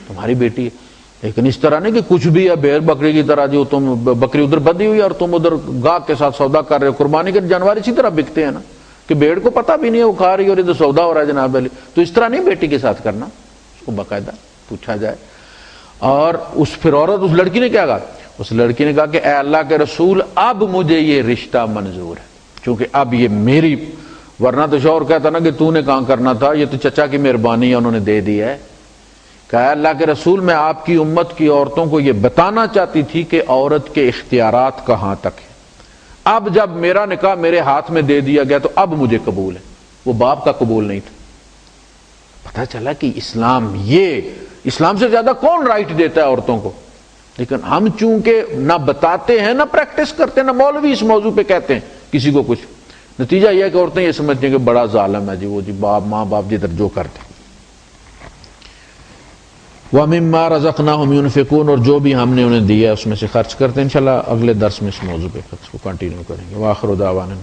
تمہاری بیٹی ہے. لیکن اس طرح نہیں کہ کچھ بھی ہے بھیڑ بکری کی طرح, جو تم بکری ادھر بدھی ہوئی اور تم ادھر گاہ کے ساتھ سودا کر رہے ہو. قربانی کے جانور اسی طرح بکتے ہیں نا, کہ بھیڑ کو پتہ بھی نہیں ہے وہ کھا رہی اور ادھر سودا ہو رہا ہے جناب علی. تو اس طرح نہیں بیٹی کے ساتھ کرنا, اس کو باقاعدہ پوچھا جائے. اور پھر عورت, اس لڑکی نے کیا کہا, اس لڑکی نے کہا کہ اے اللہ کے رسول اب مجھے یہ رشتہ منظور ہے, کیونکہ اب یہ میری, ورنہ تو شوہر کہتا نا کہ تو نے کہاں کرنا تھا, یہ تو چچا کی مہربانی ہے انہوں نے دے دی ہے. کہا اللہ کے رسول میں آپ کی امت کی عورتوں کو یہ بتانا چاہتی تھی کہ عورت کے اختیارات کہاں تک ہیں. اب جب میرا نکاح میرے ہاتھ میں دے دیا گیا تو اب مجھے قبول ہے. وہ باپ کا قبول نہیں تھا. پتہ چلا کہ اسلام سے زیادہ کون رائٹ دیتا ہے عورتوں کو. لیکن ہم چونکہ نہ بتاتے ہیں نہ پریکٹس کرتے ہیں, نہ مولوی اس موضوع پہ کہتے ہیں کسی کو کچھ, نتیجہ یہ ہے کہ عورتیں یہ سمجھتی ہیں کہ بڑا ظالم ہے جی وہ, جی باپ ماں باپ جدھر جو کرتے ہیں. وَمِمَّا رَزَقْنَاهُمْ يُنْفِقُونَ, اور جو بھی ہم نے انہیں دیا ہے اس میں سے خرچ کرتے ہیں. انشاءاللہ اگلے درس میں اس موضوع پہ کنٹینیو کریں گے. وآخر دعوانا